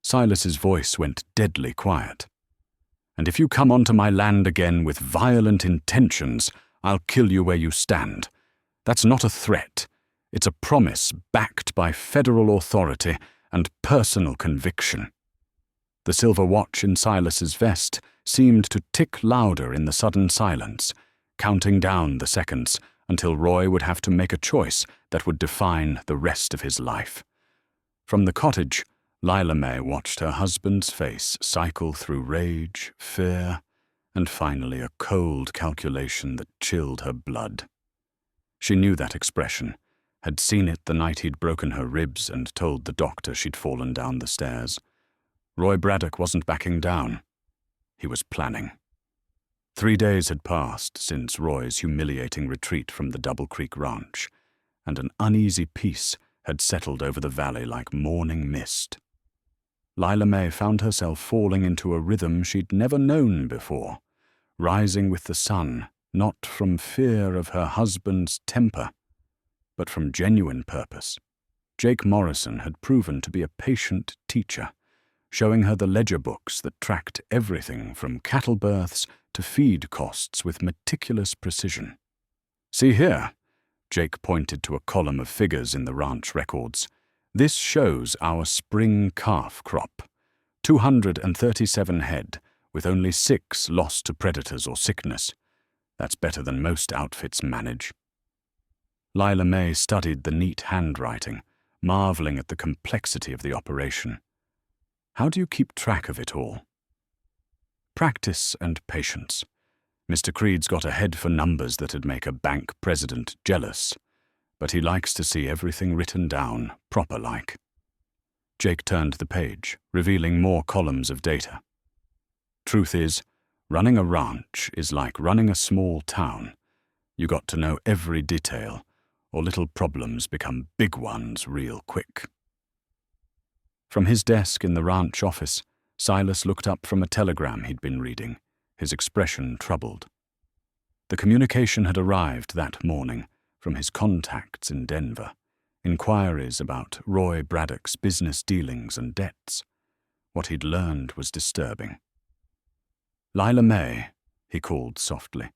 Silas's voice went deadly quiet. "And if you come onto my land again with violent intentions, I'll kill you where you stand. That's not a threat. It's a promise backed by federal authority and personal conviction." The silver watch in Silas's vest seemed to tick louder in the sudden silence, counting down the seconds until Roy would have to make a choice that would define the rest of his life. From the cottage, Lila Mae watched her husband's face cycle through rage, fear, and finally a cold calculation that chilled her blood. She knew that expression, had seen it the night he'd broken her ribs and told the doctor she'd fallen down the stairs. Roy Braddock wasn't backing down. He was planning. 3 days had passed since Roy's humiliating retreat from the Double Creek Ranch, and an uneasy peace had settled over the valley like morning mist. Lila Mae found herself falling into a rhythm she'd never known before, rising with the sun, not from fear of her husband's temper, but from genuine purpose. Jake Morrison had proven to be a patient teacher, showing her the ledger books that tracked everything from cattle births to feed costs with meticulous precision. "See here," Jake pointed to a column of figures in the ranch records. "This shows our spring calf crop. 237 head, with only 6 lost to predators or sickness. That's better than most outfits manage." Lila Mae studied the neat handwriting, marveling at the complexity of the operation. How do you keep track of it all? Practice and patience. Mr. Creed's got a head for numbers that'd make a bank president jealous, but he likes to see everything written down, proper-like. Jake turned the page, revealing more columns of data. Truth is, running a ranch is like running a small town. You got to know every detail, or little problems become big ones real quick. From his desk in the ranch office, Silas looked up from a telegram he'd been reading, his expression troubled. The communication had arrived that morning from his contacts in Denver, inquiries about Roy Braddock's business dealings and debts. What he'd learned was disturbing. "Lila Mae," he called softly,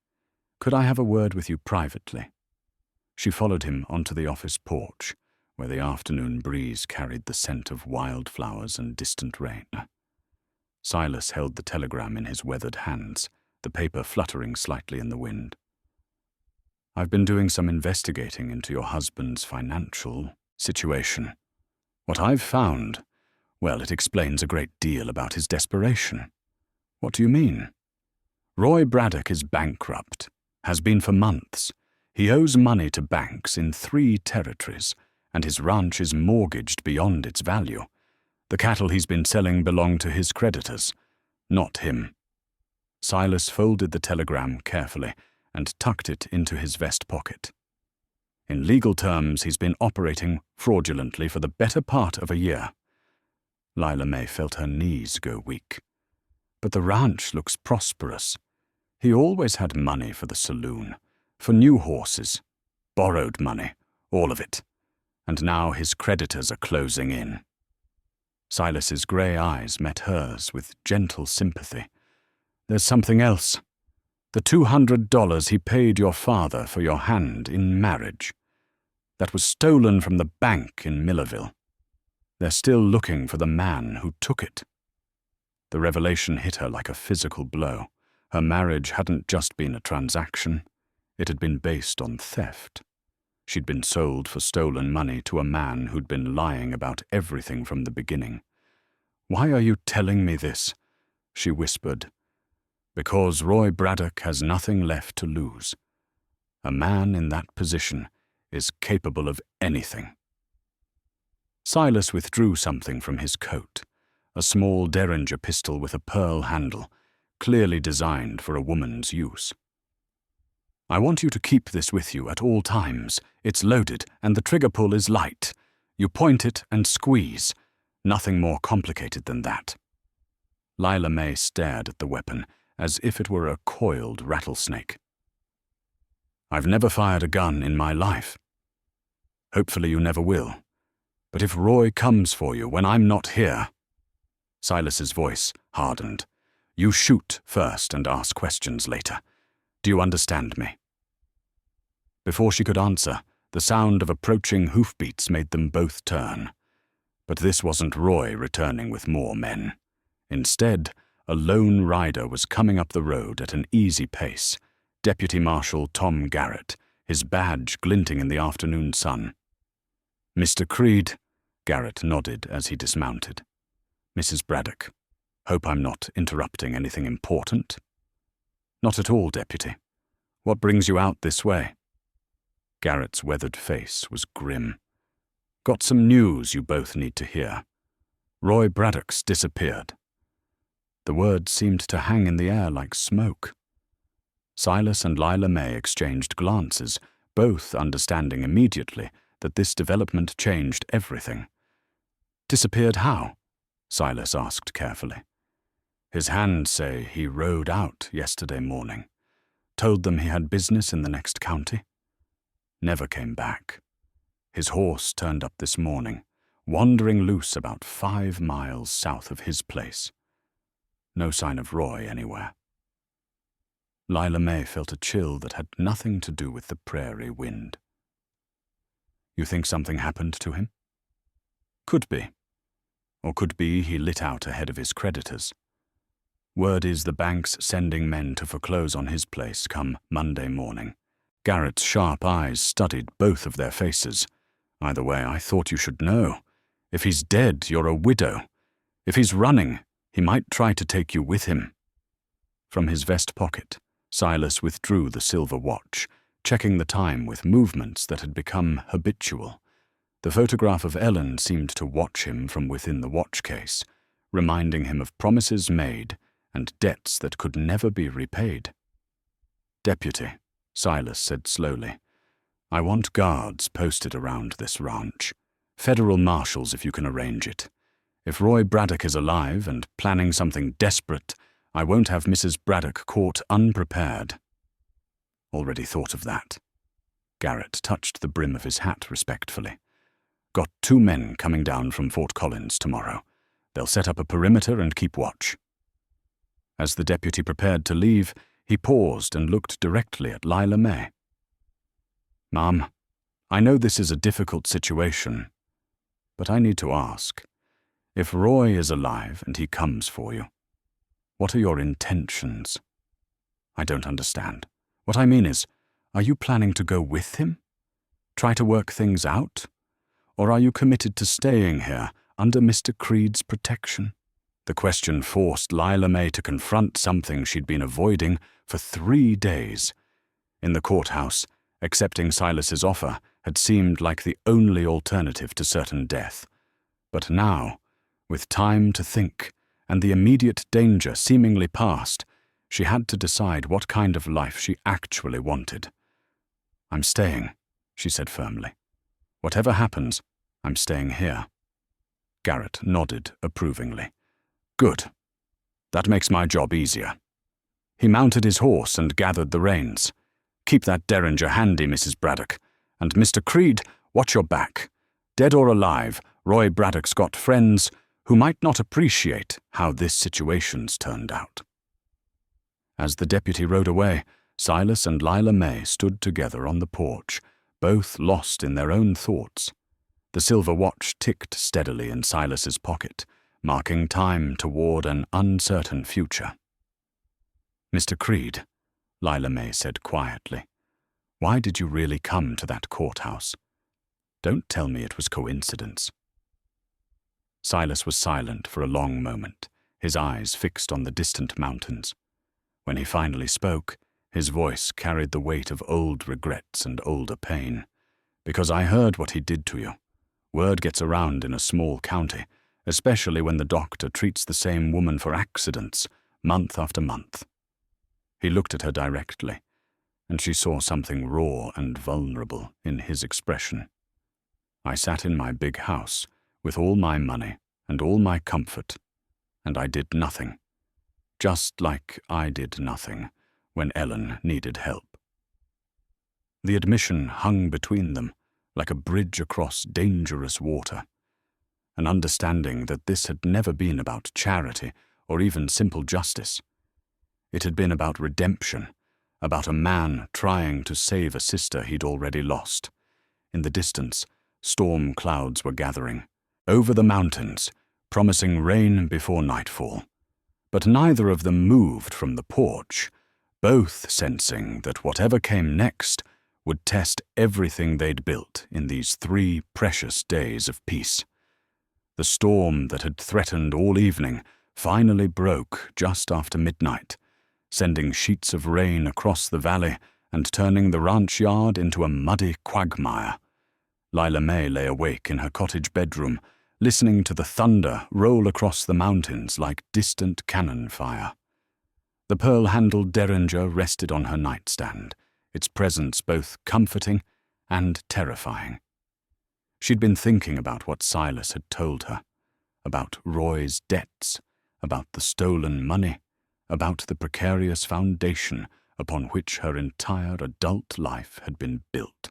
"could I have a word with you privately?" She followed him onto the office porch, where the afternoon breeze carried the scent of wildflowers and distant rain. Silas held the telegram in his weathered hands, the paper fluttering slightly in the wind. "I've been doing some investigating into your husband's financial situation. What I've found, well, it explains a great deal about his desperation." "What do you mean?" "Roy Braddock is bankrupt, has been for months. He owes money to banks in 3 territories, and his ranch is mortgaged beyond its value. The cattle he's been selling belong to his creditors, not him." Silas folded the telegram carefully and tucked it into his vest pocket. "In legal terms, he's been operating fraudulently for the better part of a year." Lila Mae felt her knees go weak. "But the ranch looks prosperous. He always had money for the saloon, for new horses, borrowed money, all of it. And now his creditors are closing in." Silas's grey eyes met hers with gentle sympathy. "There's something else. The $200 he paid your father for your hand in marriage. That was stolen from the bank in Millerville. They're still looking for the man who took it." The revelation hit her like a physical blow. Her marriage hadn't just been a transaction. It had been based on theft. She'd been sold for stolen money to a man who'd been lying about everything from the beginning. "Why are you telling me this?" she whispered. "Because Roy Braddock has nothing left to lose. A man in that position is capable of anything." Silas withdrew something from his coat, a small Derringer pistol with a pearl handle, clearly designed for a woman's use. "I want you to keep this with you at all times. It's loaded, and the trigger pull is light. You point it and squeeze. Nothing more complicated than that." Lila Mae stared at the weapon as if it were a coiled rattlesnake. "I've never fired a gun in my life. Hopefully you never will. But if Roy comes for you when I'm not here—" Silas's voice hardened. "You shoot first and ask questions later. Do you understand me?" Before she could answer, the sound of approaching hoofbeats made them both turn. But this wasn't Roy returning with more men. Instead, a lone rider was coming up the road at an easy pace, Deputy Marshal Tom Garrett, his badge glinting in the afternoon sun. "Mr. Creed," Garrett nodded as he dismounted. "Mrs. Braddock, hope I'm not interrupting anything important?" "Not at all, Deputy. What brings you out this way?" Garrett's weathered face was grim. "Got some news you both need to hear. Roy Braddock's disappeared." The words seemed to hang in the air like smoke. Silas and Lila Mae exchanged glances, both understanding immediately that this development changed everything. "Disappeared how?" Silas asked carefully. "His hands say he rode out yesterday morning. Told them he had business in the next county. Never came back. His horse turned up this morning, wandering loose about 5 miles south of his place. No sign of Roy anywhere." Lila Mae felt a chill that had nothing to do with the prairie wind. "You think something happened to him?" "Could be. Or could be he lit out ahead of his creditors. Word is the bank's sending men to foreclose on his place come Monday morning." Garrett's sharp eyes studied both of their faces. "Either way, I thought you should know. If he's dead, you're a widow. If he's running, he might try to take you with him." From his vest pocket, Silas withdrew the silver watch, checking the time with movements that had become habitual. The photograph of Ellen seemed to watch him from within the watch case, reminding him of promises made and debts that could never be repaid. "Deputy," Silas said slowly, "I want guards posted around this ranch. Federal marshals if you can arrange it. If Roy Braddock is alive and planning something desperate, I won't have Mrs. Braddock caught unprepared." "Already thought of that." Garrett touched the brim of his hat respectfully. "Got 2 men coming down from Fort Collins tomorrow. They'll set up a perimeter and keep watch." As the deputy prepared to leave, he paused and looked directly at Lila Mae. "Ma'am, I know this is a difficult situation, but I need to ask. If Roy is alive and he comes for you, what are your intentions?" "I don't understand. What I mean is, are you planning to go with him? Try to work things out? Or are you committed to staying here under Mr. Creed's protection?" The question forced Lila Mae to confront something she'd been avoiding for 3 days. In the courthouse, accepting Silas's offer had seemed like the only alternative to certain death. But now, with time to think and the immediate danger seemingly past, she had to decide what kind of life she actually wanted. "I'm staying," she said firmly. "Whatever happens, I'm staying here." Garrett nodded approvingly. "Good. That makes my job easier." He mounted his horse and gathered the reins. "Keep that Derringer handy, Mrs. Braddock. And Mr. Creed, watch your back. Dead or alive, Roy Braddock's got friends who might not appreciate how this situation's turned out." As the deputy rode away, Silas and Lila Mae stood together on the porch, both lost in their own thoughts. The silver watch ticked steadily in Silas's pocket, marking time toward an uncertain future. "Mr. Creed," Lila Mae said quietly, "why did you really come to that courthouse? Don't tell me it was coincidence." Silas was silent for a long moment, his eyes fixed on the distant mountains. When he finally spoke, his voice carried the weight of old regrets and older pain. "Because I heard what he did to you. Word gets around in a small county, especially when the doctor treats the same woman for accidents, month after month." He looked at her directly, and she saw something raw and vulnerable in his expression. "I sat in my big house, with all my money and all my comfort, and I did nothing. Just like I did nothing when Ellen needed help." The admission hung between them like a bridge across dangerous water, an understanding that this had never been about charity or even simple justice. It had been about redemption, about a man trying to save a sister he'd already lost. In the distance, storm clouds were gathering, over the mountains, promising rain before nightfall. But neither of them moved from the porch, both sensing that whatever came next would test everything they'd built in these 3 precious days of peace. The storm that had threatened all evening finally broke just after midnight, sending sheets of rain across the valley and turning the ranch yard into a muddy quagmire. Lila Mae lay awake in her cottage bedroom, listening to the thunder roll across the mountains like distant cannon fire. The pearl-handled derringer rested on her nightstand, its presence both comforting and terrifying. She'd been thinking about what Silas had told her, about Roy's debts, about the stolen money, about the precarious foundation upon which her entire adult life had been built.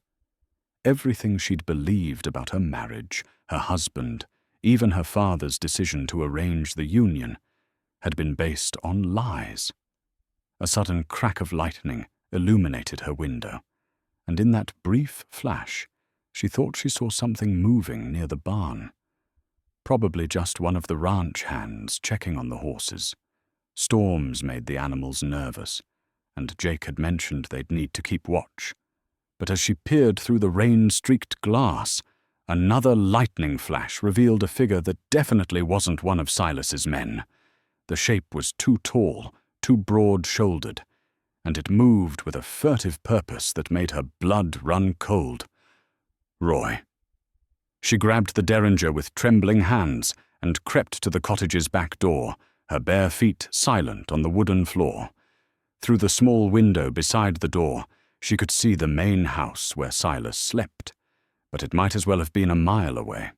Everything she'd believed about her marriage, her husband, even her father's decision to arrange the union, had been based on lies. A sudden crack of lightning illuminated her window, and in that brief flash, she thought she saw something moving near the barn. Probably just one of the ranch hands checking on the horses. Storms made the animals nervous, and Jake had mentioned they'd need to keep watch. But as she peered through the rain-streaked glass, another lightning flash revealed a figure that definitely wasn't one of Silas's men. The shape was too tall, too broad-shouldered, and it moved with a furtive purpose that made her blood run cold. Roy. She grabbed the derringer with trembling hands and crept to the cottage's back door, her bare feet silent on the wooden floor. Through the small window beside the door, she could see the main house where Silas slept, but it might as well have been a mile away.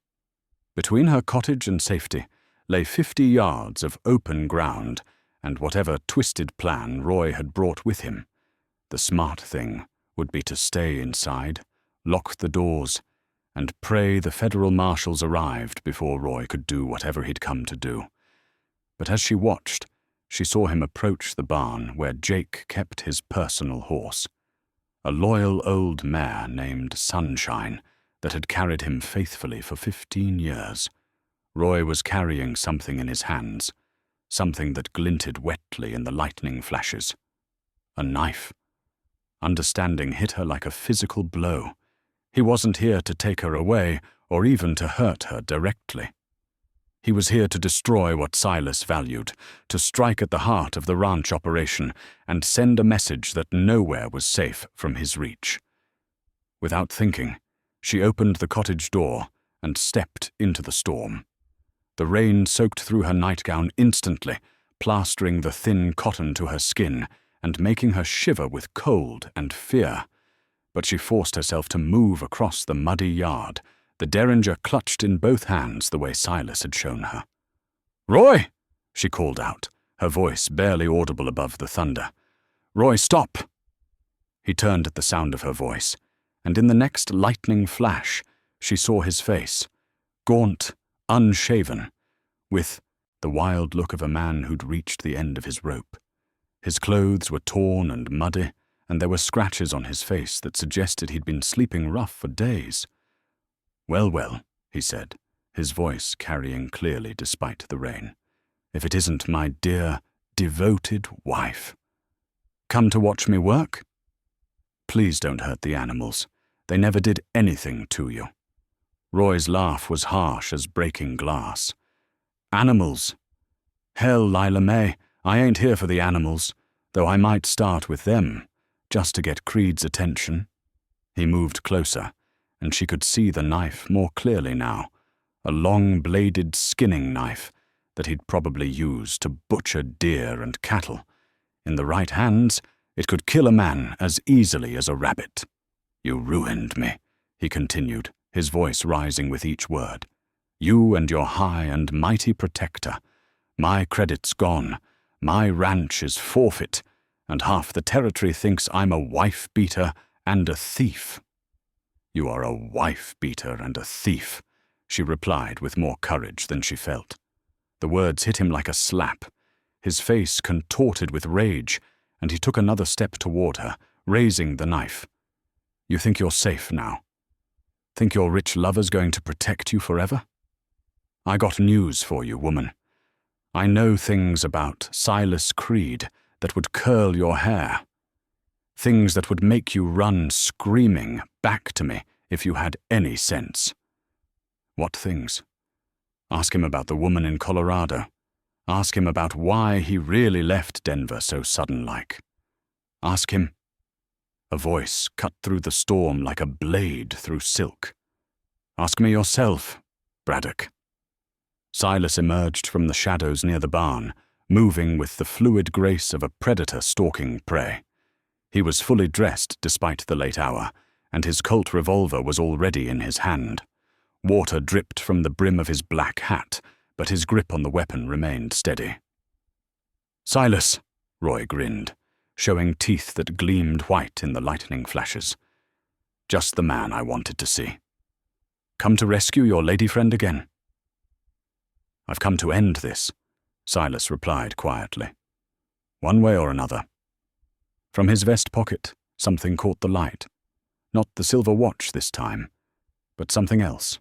Between her cottage and safety lay 50 yards of open ground and whatever twisted plan Roy had brought with him. The smart thing would be to stay inside, lock the doors, and pray the federal marshals arrived before Roy could do whatever he'd come to do. But as she watched, she saw him approach the barn where Jake kept his personal horse, a loyal old mare named Sunshine that had carried him faithfully for 15 years. Roy was carrying something in his hands, something that glinted wetly in the lightning flashes. A knife. Understanding hit her like a physical blow. He wasn't here to take her away or even to hurt her directly. He was here to destroy what Silas valued, to strike at the heart of the ranch operation and send a message that nowhere was safe from his reach. Without thinking, she opened the cottage door and stepped into the storm. The rain soaked through her nightgown instantly, plastering the thin cotton to her skin and making her shiver with cold and fear. But she forced herself to move across the muddy yard, the derringer clutched in both hands the way Silas had shown her. "Roy!" she called out, her voice barely audible above the thunder. "Roy, stop!" He turned at the sound of her voice, and in the next lightning flash, she saw his face, gaunt, unshaven, with the wild look of a man who'd reached the end of his rope. His clothes were torn and muddy, and there were scratches on his face that suggested he'd been sleeping rough for days. "Well, well," he said, his voice carrying clearly despite the rain. "If it isn't my dear, devoted wife. Come to watch me work? Please don't hurt the animals. They never did anything to you." Roy's laugh was harsh as breaking glass. "Animals? Hell, Lila Mae, I ain't here for the animals, though I might start with them, just to get Creed's attention." He moved closer, and she could see the knife more clearly now, a long-bladed skinning knife that he'd probably used to butcher deer and cattle. In the right hands, it could kill a man as easily as a rabbit. "You ruined me," he continued, his voice rising with each word. "You and your high and mighty protector. My credit's gone, my ranch is forfeit, and half the territory thinks I'm a wife-beater and a thief." "You are a wife-beater and a thief," she replied with more courage than she felt. The words hit him like a slap. His face contorted with rage, and he took another step toward her, raising the knife. "You think you're safe now? Think your rich lover's going to protect you forever? I got news for you, woman. I know things about Silas Creed that would curl your hair. Things that would make you run screaming back to me if you had any sense." "What things?" "Ask him about the woman in Colorado. Ask him about why he really left Denver so sudden-like. Ask him—" A voice cut through the storm like a blade through silk. "Ask me yourself, Braddock." Silas emerged from the shadows near the barn, moving with the fluid grace of a predator stalking prey. He was fully dressed despite the late hour, and his Colt revolver was already in his hand. Water dripped from the brim of his black hat, but his grip on the weapon remained steady. "Silas," Roy grinned, showing teeth that gleamed white in the lightning flashes. "Just the man I wanted to see. Come to rescue your lady friend again?" "I've come to end this," Silas replied quietly. "One way or another." From his vest pocket, something caught the light. Not the silver watch this time, but something else.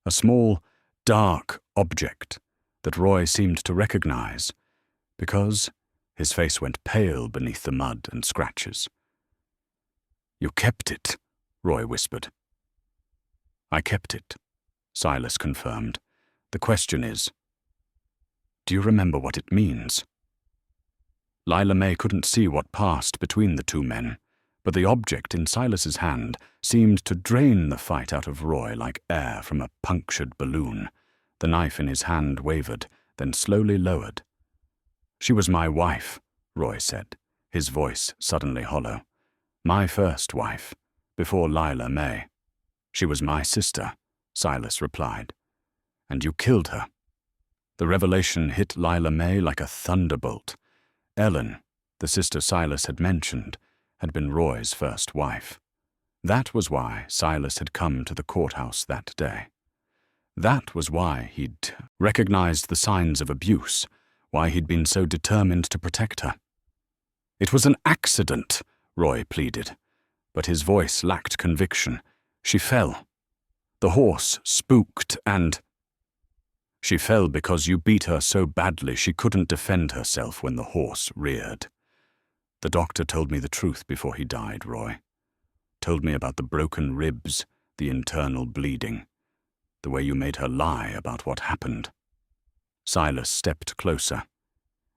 A small, dark object that Roy seemed to recognize, because his face went pale beneath the mud and scratches. "You kept it," Roy whispered. "I kept it," Silas confirmed. "The question is, do you remember what it means?" Lila Mae couldn't see what passed between the two men, but the object in Silas's hand seemed to drain the fight out of Roy like air from a punctured balloon. The knife in his hand wavered, then slowly lowered. "She was my wife," Roy said, his voice suddenly hollow. "My first wife, before Lila Mae." "She was my sister," Silas replied. "And you killed her." The revelation hit Lila Mae like a thunderbolt. Ellen, the sister Silas had mentioned, had been Roy's first wife. That was why Silas had come to the courthouse that day. That was why he'd recognized the signs of abuse, why he'd been so determined to protect her. "It was an accident," Roy pleaded, but his voice lacked conviction. "She fell. The horse spooked and—" "She fell because you beat her so badly she couldn't defend herself when the horse reared. The doctor told me the truth before he died, Roy. Told me about the broken ribs, the internal bleeding, the way you made her lie about what happened." Silas stepped closer,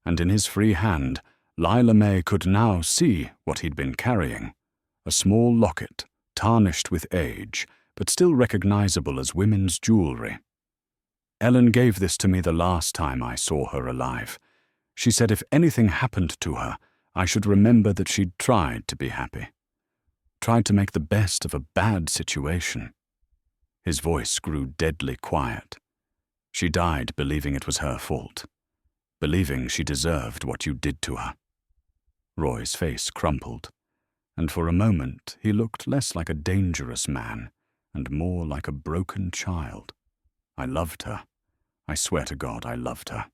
and in his free hand, Lila Mae could now see what he'd been carrying, a small locket, tarnished with age, but still recognizable as women's jewelry. "Ellen gave this to me the last time I saw her alive. She said if anything happened to her, I should remember that she'd tried to be happy. Tried to make the best of a bad situation." His voice grew deadly quiet. "She died believing it was her fault, believing she deserved what you did to her." Roy's face crumpled, and for a moment he looked less like a dangerous man and more like a broken child. "I loved her. I swear to God I loved her."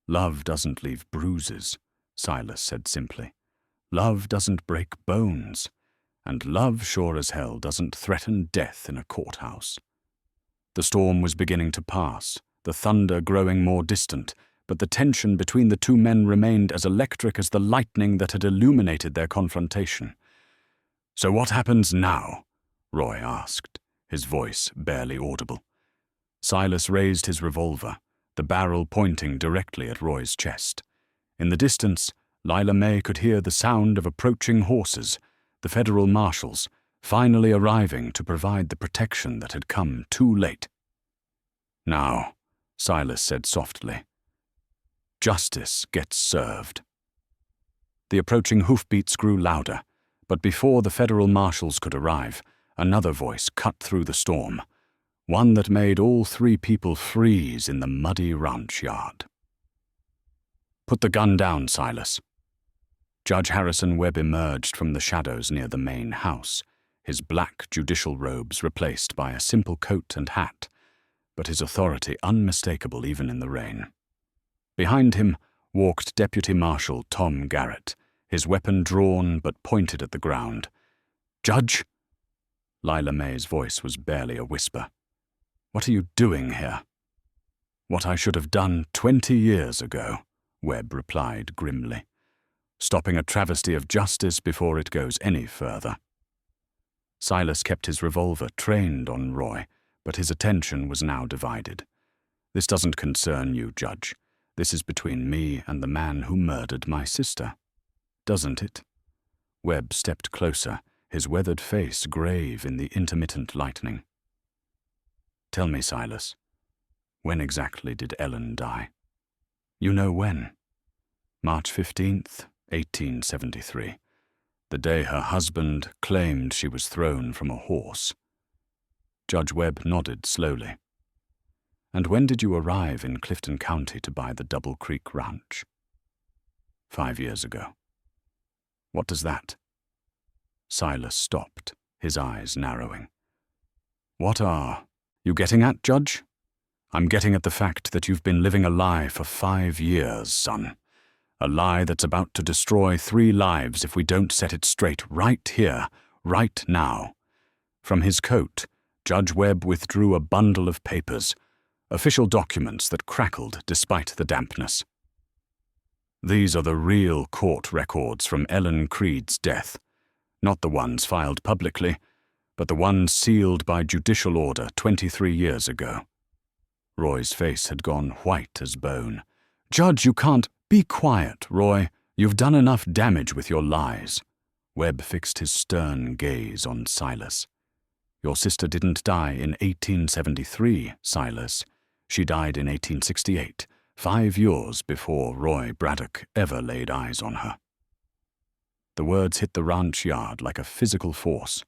"Love doesn't leave bruises," Silas said simply. "Love doesn't break bones, and love sure as hell doesn't threaten death in a courthouse." The storm was beginning to pass, the thunder growing more distant, but the tension between the two men remained as electric as the lightning that had illuminated their confrontation. "So what happens now?" Roy asked, his voice barely audible. Silas raised his revolver, the barrel pointing directly at Roy's chest. In the distance, Lila Mae could hear the sound of approaching horses, the federal marshals, finally arriving to provide the protection that had come too late. "Now," Silas said softly, "justice gets served." The approaching hoofbeats grew louder, but before the federal marshals could arrive, another voice cut through the storm, one that made all three people freeze in the muddy ranch yard. "Put the gun down, Silas." Judge Harrison Webb emerged from the shadows near the main house, his black judicial robes replaced by a simple coat and hat, but his authority unmistakable even in the rain. Behind him walked Deputy Marshal Tom Garrett, his weapon drawn but pointed at the ground. "Judge?" Lila Mae's voice was barely a whisper. "What are you doing here?" "What I should have done 20 years ago," Webb replied grimly. "Stopping a travesty of justice before it goes any further." Silas kept his revolver trained on Roy, but his attention was now divided. "This doesn't concern you, Judge. This is between me and the man who murdered my sister. Doesn't it?" Webb stepped closer, his weathered face grave in the intermittent lightning. "Tell me, Silas, when exactly did Ellen die?" "You know when?" "March 15th, 1873, the day her husband claimed she was thrown from a horse." Judge Webb nodded slowly. "And when did you arrive in Clifton County to buy the Double Creek Ranch?" 5 years ago. "What does that?" Silas stopped, his eyes narrowing. "What are you getting at, Judge?" "I'm getting at the fact that you've been living a lie for 5 years, son. A lie that's about to destroy 3 lives if we don't set it straight right here, right now." From his coat, Judge Webb withdrew a bundle of papers, official documents that crackled despite the dampness. "These are the real court records from Ellen Creed's death. Not the ones filed publicly, but the ones sealed by judicial order 23 years ago." Roy's face had gone white as bone. "Judge, you can't—" "Be quiet, Roy. You've done enough damage with your lies." Webb fixed his stern gaze on Silas. "Your sister didn't die in 1873, Silas. She died in 1868, 5 years before Roy Braddock ever laid eyes on her." The words hit the ranch yard like a physical force.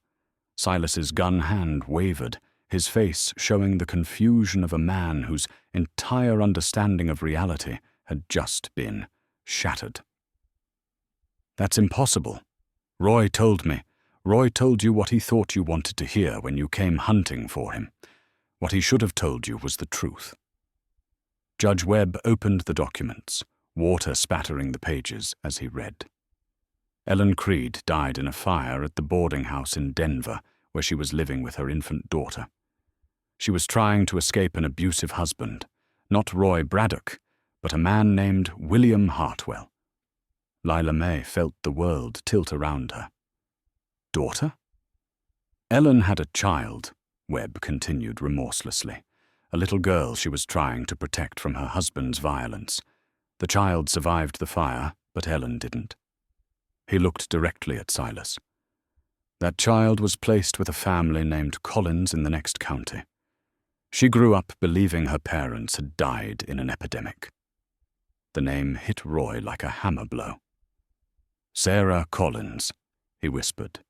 Silas's gun hand wavered, his face showing the confusion of a man whose entire understanding of reality had just been shattered. "That's impossible. Roy told me. Roy told you what he thought you wanted to hear when you came hunting for him. What he should have told you was the truth." Judge Webb opened the documents, water spattering the pages as he read. Ellen Creed died in a fire at the boarding house in Denver, where she was living with her infant daughter. She was trying to escape an abusive husband, not Roy Braddock, but a man named William Hartwell. Lila Mae felt the world tilt around her. "Daughter?" "Ellen had a child," Webb continued remorselessly, "a little girl she was trying to protect from her husband's violence. The child survived the fire, but Ellen didn't." He looked directly at Silas. "That child was placed with a family named Collins in the next county. She grew up believing her parents had died in an epidemic." The name hit Roy like a hammer blow. "Sarah Collins," he whispered.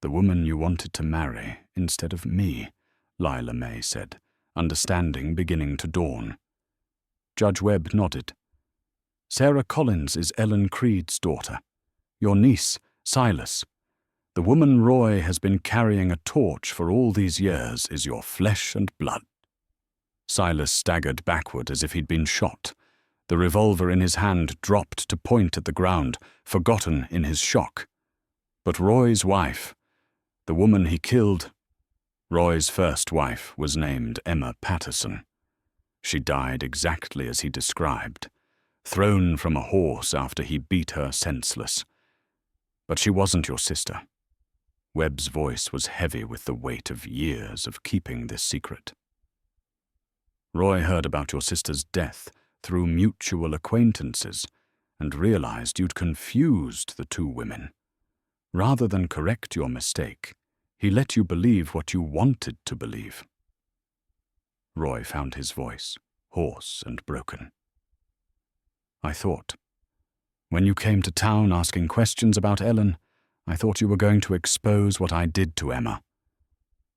"The woman you wanted to marry instead of me," Lila Mae said, understanding beginning to dawn. Judge Webb nodded. "Sarah Collins is Ellen Creed's daughter. Your niece, Silas. The woman Roy has been carrying a torch for all these years is your flesh and blood." Silas staggered backward as if he'd been shot. The revolver in his hand dropped to point at the ground, forgotten in his shock. But Roy's wife, the woman he killed, Roy's first wife was named Emma Patterson. She died exactly as he described, thrown from a horse after he beat her senseless. But she wasn't your sister. Webb's voice was heavy with the weight of years of keeping this secret. Roy heard about your sister's death through mutual acquaintances and realized you'd confused the two women. Rather than correct your mistake, he let you believe what you wanted to believe. Roy found his voice, hoarse and broken. I thought, when you came to town asking questions about Ellen, I thought you were going to expose what I did to Emma.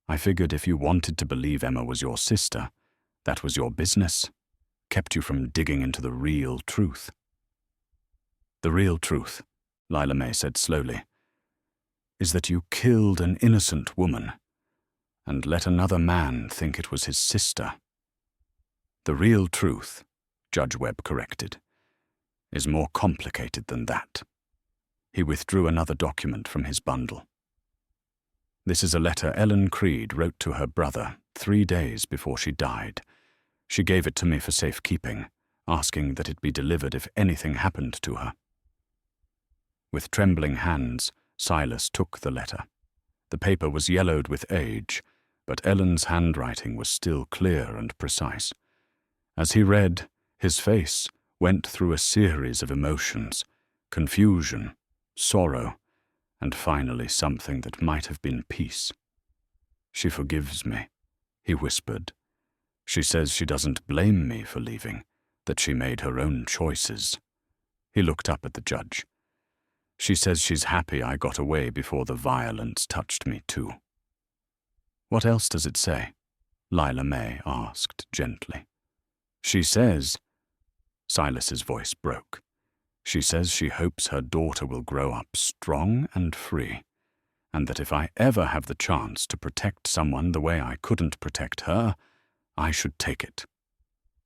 I figured if you wanted to believe Emma was your sister, that was your business, kept you from digging into the real truth. The real truth, Lila Mae said slowly, is that you killed an innocent woman and let another man think it was his sister. The real truth, Judge Webb corrected, is more complicated than that. He withdrew another document from his bundle. This is a letter Ellen Creed wrote to her brother 3 days before she died. She gave it to me for safekeeping, asking that it be delivered if anything happened to her. With trembling hands, Silas took the letter. The paper was yellowed with age, but Ellen's handwriting was still clear and precise. As he read, his face went through a series of emotions: confusion, sorrow, and finally something that might have been peace. She forgives me, he whispered. She says she doesn't blame me for leaving, that she made her own choices. He looked up at the judge. She says she's happy I got away before the violence touched me too. What else does it say? Lila Mae asked gently. She says, Silas's voice broke. She says she hopes her daughter will grow up strong and free, and that if I ever have the chance to protect someone the way I couldn't protect her, I should take it.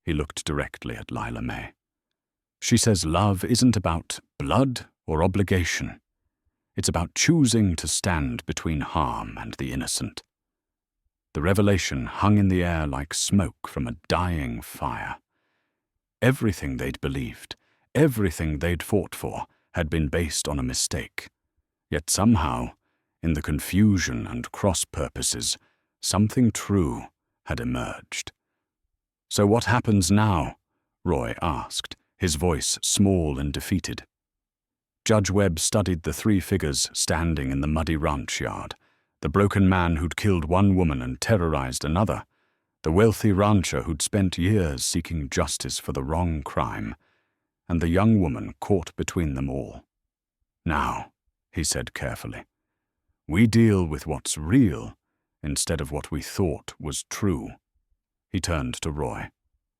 He looked directly at Lila Mae. She says love isn't about blood or obligation. It's about choosing to stand between harm and the innocent. The revelation hung in the air like smoke from a dying fire. Everything they'd believed, everything they'd fought for, had been based on a mistake. Yet somehow, in the confusion and cross-purposes, something true had emerged. So what happens now? Roy asked, his voice small and defeated. Judge Webb studied the 3 figures standing in the muddy ranch yard: the broken man who'd killed one woman and terrorized another, the wealthy rancher who'd spent years seeking justice for the wrong crime, and the young woman caught between them all. Now, he said carefully, we deal with what's real instead of what we thought was true. He turned to Roy.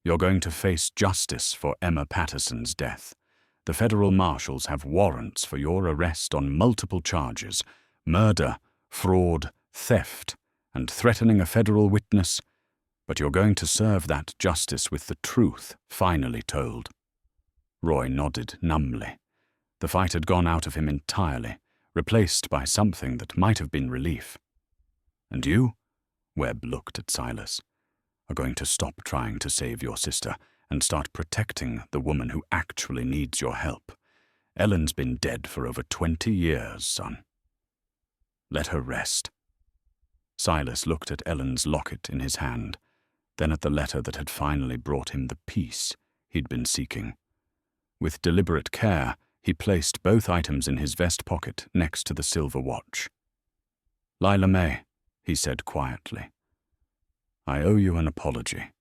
You're going to face justice for Emma Patterson's death. The federal marshals have warrants for your arrest on multiple charges: murder, fraud, theft, and threatening a federal witness. But you're going to serve that justice with the truth finally told. Roy nodded numbly. The fight had gone out of him entirely, replaced by something that might have been relief. And you? Webb looked at Silas. Are going to stop trying to save your sister and start protecting the woman who actually needs your help. Ellen's been dead for over 20 years, son. Let her rest. Silas looked at Ellen's locket in his hand, then at the letter that had finally brought him the peace he'd been seeking. With deliberate care, he placed both items in his vest pocket next to the silver watch. Lila Mae, he said quietly, I owe you an apology.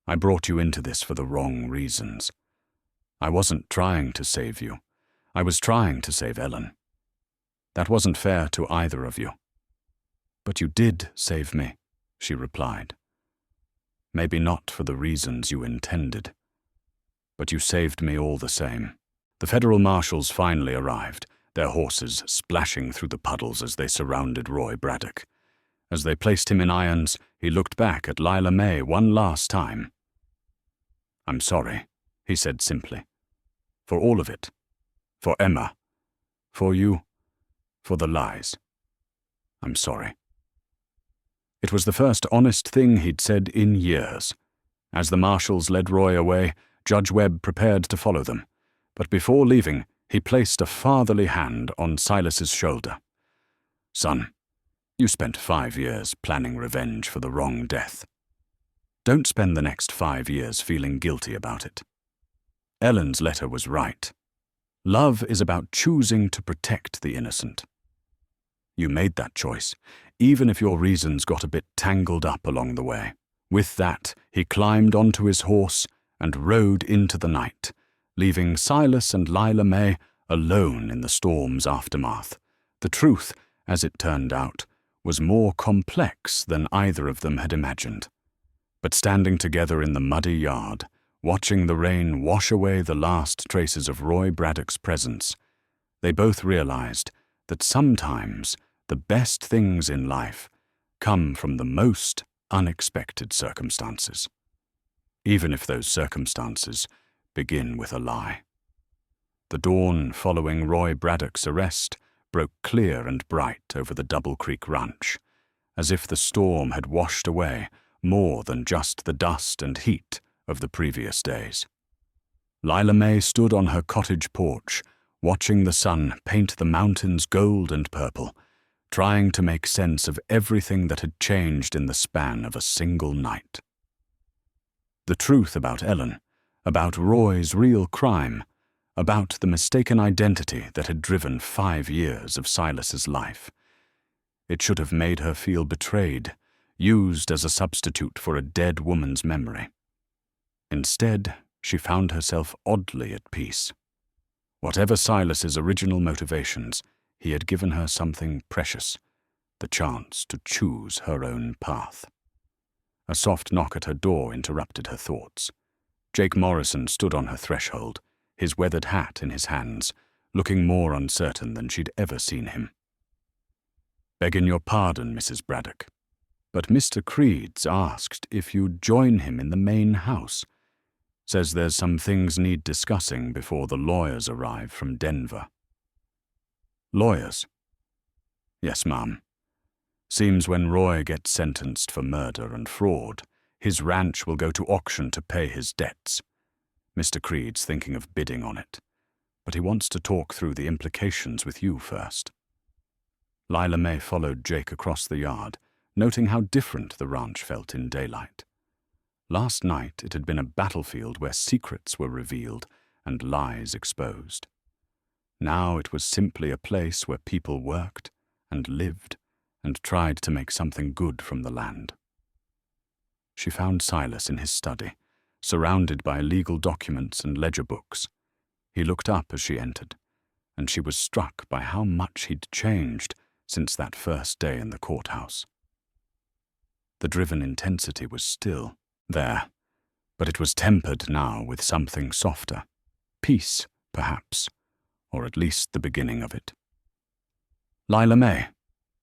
I brought you into this for the wrong reasons. I wasn't trying to save you. I was trying to save Ellen. That wasn't fair to either of you. But you did save me, she replied. Maybe not for the reasons you intended. But you saved me all the same. The federal marshals finally arrived, their horses splashing through the puddles as they surrounded Roy Braddock. As they placed him in irons, he looked back at Lila Mae one last time. I'm sorry, he said simply. For all of it. For Emma. For you. For the lies. I'm sorry. It was the first honest thing he'd said in years. As the marshals led Roy away, Judge Webb prepared to follow them, but before leaving, he placed a fatherly hand on Silas's shoulder. "Son, you spent 5 years planning revenge for the wrong death. Don't spend the next 5 years feeling guilty about it. Ellen's letter was right. Love is about choosing to protect the innocent. You made that choice, even if your reasons got a bit tangled up along the way." With that, he climbed onto his horse and rode into the night, leaving Silas and Lila Mae alone in the storm's aftermath. The truth, as it turned out, was more complex than either of them had imagined. But standing together in the muddy yard, watching the rain wash away the last traces of Roy Braddock's presence, they both realized that sometimes the best things in life come from the most unexpected circumstances, even if those circumstances begin with a lie. The dawn following Roy Braddock's arrest broke clear and bright over the Double Creek Ranch, as if the storm had washed away more than just the dust and heat of the previous days. Lila Mae stood on her cottage porch, watching the sun paint the mountains gold and purple, trying to make sense of everything that had changed in the span of a single night. The truth about Ellen, about Roy's real crime, about the mistaken identity that had driven 5 years of Silas's life. It should have made her feel betrayed, used as a substitute for a dead woman's memory. Instead, she found herself oddly at peace. Whatever Silas's original motivations, he had given her something precious, the chance to choose her own path. A soft knock at her door interrupted her thoughts. Jake Morrison stood on her threshold, his weathered hat in his hands, looking more uncertain than she'd ever seen him. "Begging your pardon, Mrs. Braddock, but Mr. Creed's asked if you'd join him in the main house. Says there's some things need discussing before the lawyers arrive from Denver." "Lawyers?" "Yes, ma'am. Seems when Roy gets sentenced for murder and fraud, his ranch will go to auction to pay his debts. Mr. Creed's thinking of bidding on it, but he wants to talk through the implications with you first." Lila Mae followed Jake across the yard, noting how different the ranch felt in daylight. Last night it had been a battlefield where secrets were revealed and lies exposed. Now it was simply a place where people worked and lived and tried to make something good from the land. She found Silas in his study, surrounded by legal documents and ledger books. He looked up as she entered, and she was struck by how much he'd changed since that first day in the courthouse. The driven intensity was still there, but it was tempered now with something softer. Peace, perhaps, or at least the beginning of it. "Lila Mae."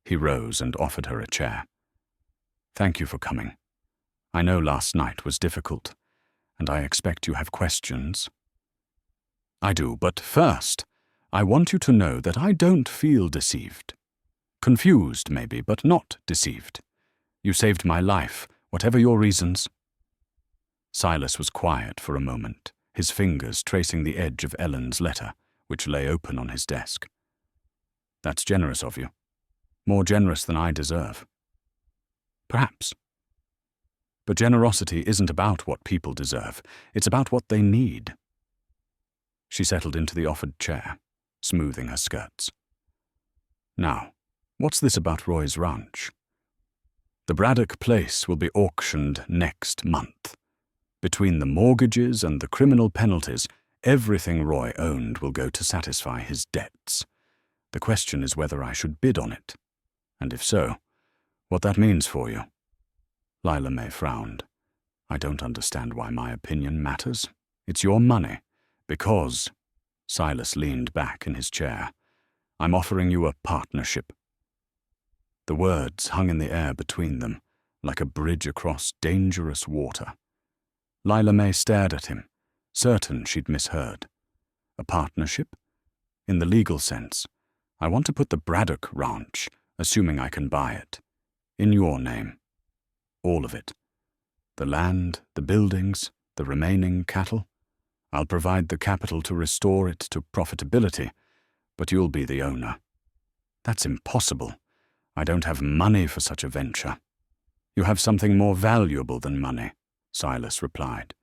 He rose and offered her a chair. "Thank you for coming. I know last night was difficult, and I expect you have questions." "I do, but first, I want you to know that I don't feel deceived. Confused, maybe, but not deceived. You saved my life, whatever your reasons." Silas was quiet for a moment, his fingers tracing the edge of Ellen's letter, which lay open on his desk. "That's generous of you. More generous than I deserve." "Perhaps. But generosity isn't about what people deserve. It's about what they need." She settled into the offered chair, smoothing her skirts. "Now, what's this about Roy's ranch?" "The Braddock place will be auctioned next month. Between the mortgages and the criminal penalties, everything Roy owned will go to satisfy his debts. The question is whether I should bid on it, and if so, what that means for you." Lila Mae frowned. "I don't understand why my opinion matters. It's your money. Because," Silas leaned back in his chair, "I'm offering you a partnership." The words hung in the air between them, like a bridge across dangerous water. Lila Mae stared at him, certain she'd misheard. "A partnership? In the legal sense, I want to put the Braddock Ranch, assuming I can buy it, in your name. All of it. The land, the buildings, the remaining cattle. I'll provide the capital to restore it to profitability, but you'll be the owner. That's impossible. I don't have money for such a venture. You have something more valuable than money, Silas replied.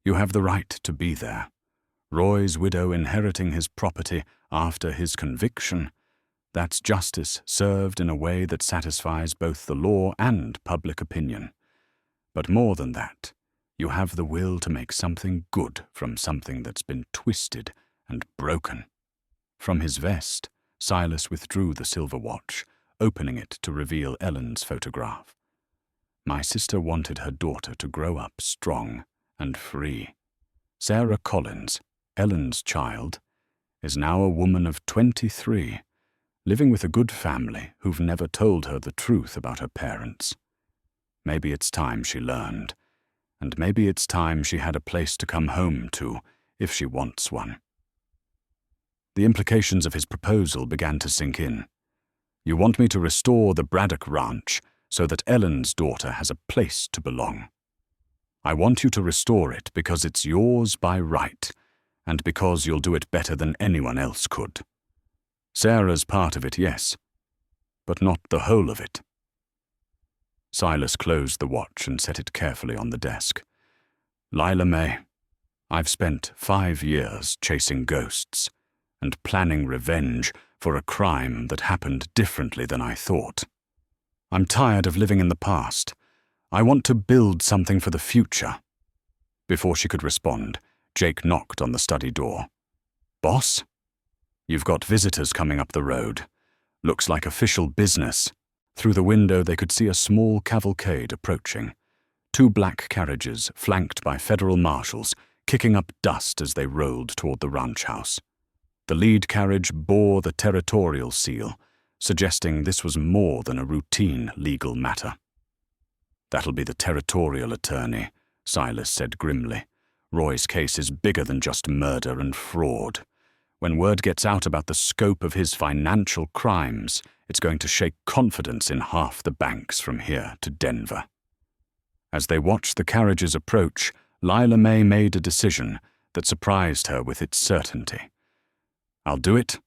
You have the right to be there. Roy's widow inheriting his property after his conviction. That's justice served in a way that satisfies both the law and public opinion. But more than that, you have the will to make something good from something that's been twisted and broken. From his vest, Silas withdrew the silver watch, opening it to reveal Ellen's photograph. My sister wanted her daughter to grow up strong and free. Sarah Collins, Ellen's child, is now a woman of 23, living with a good family who've never told her the truth about her parents. Maybe it's time she learned, and maybe it's time she had a place to come home to if she wants one. The implications of his proposal began to sink in. You want me to restore the Braddock Ranch so that Ellen's daughter has a place to belong. I want you to restore it because it's yours by right, and because you'll do it better than anyone else could. Sarah's part of it, yes, but not the whole of it. Silas closed the watch and set it carefully on the desk. Lila Mae, I've spent 5 years chasing ghosts and planning revenge for a crime that happened differently than I thought. I'm tired of living in the past. I want to build something for the future. Before she could respond, Jake knocked on the study door. Boss? You've got visitors coming up the road. Looks like official business. Through the window they could see a small cavalcade approaching. 2 black carriages flanked by federal marshals, kicking up dust as they rolled toward the ranch house. The lead carriage bore the territorial seal, suggesting this was more than a routine legal matter. That'll be the territorial attorney, Silas said grimly. Roy's case is bigger than just murder and fraud. When word gets out about the scope of his financial crimes, it's going to shake confidence in half the banks from here to Denver. As they watched the carriages approach, Lila Mae made a decision that surprised her with its certainty. I'll do it.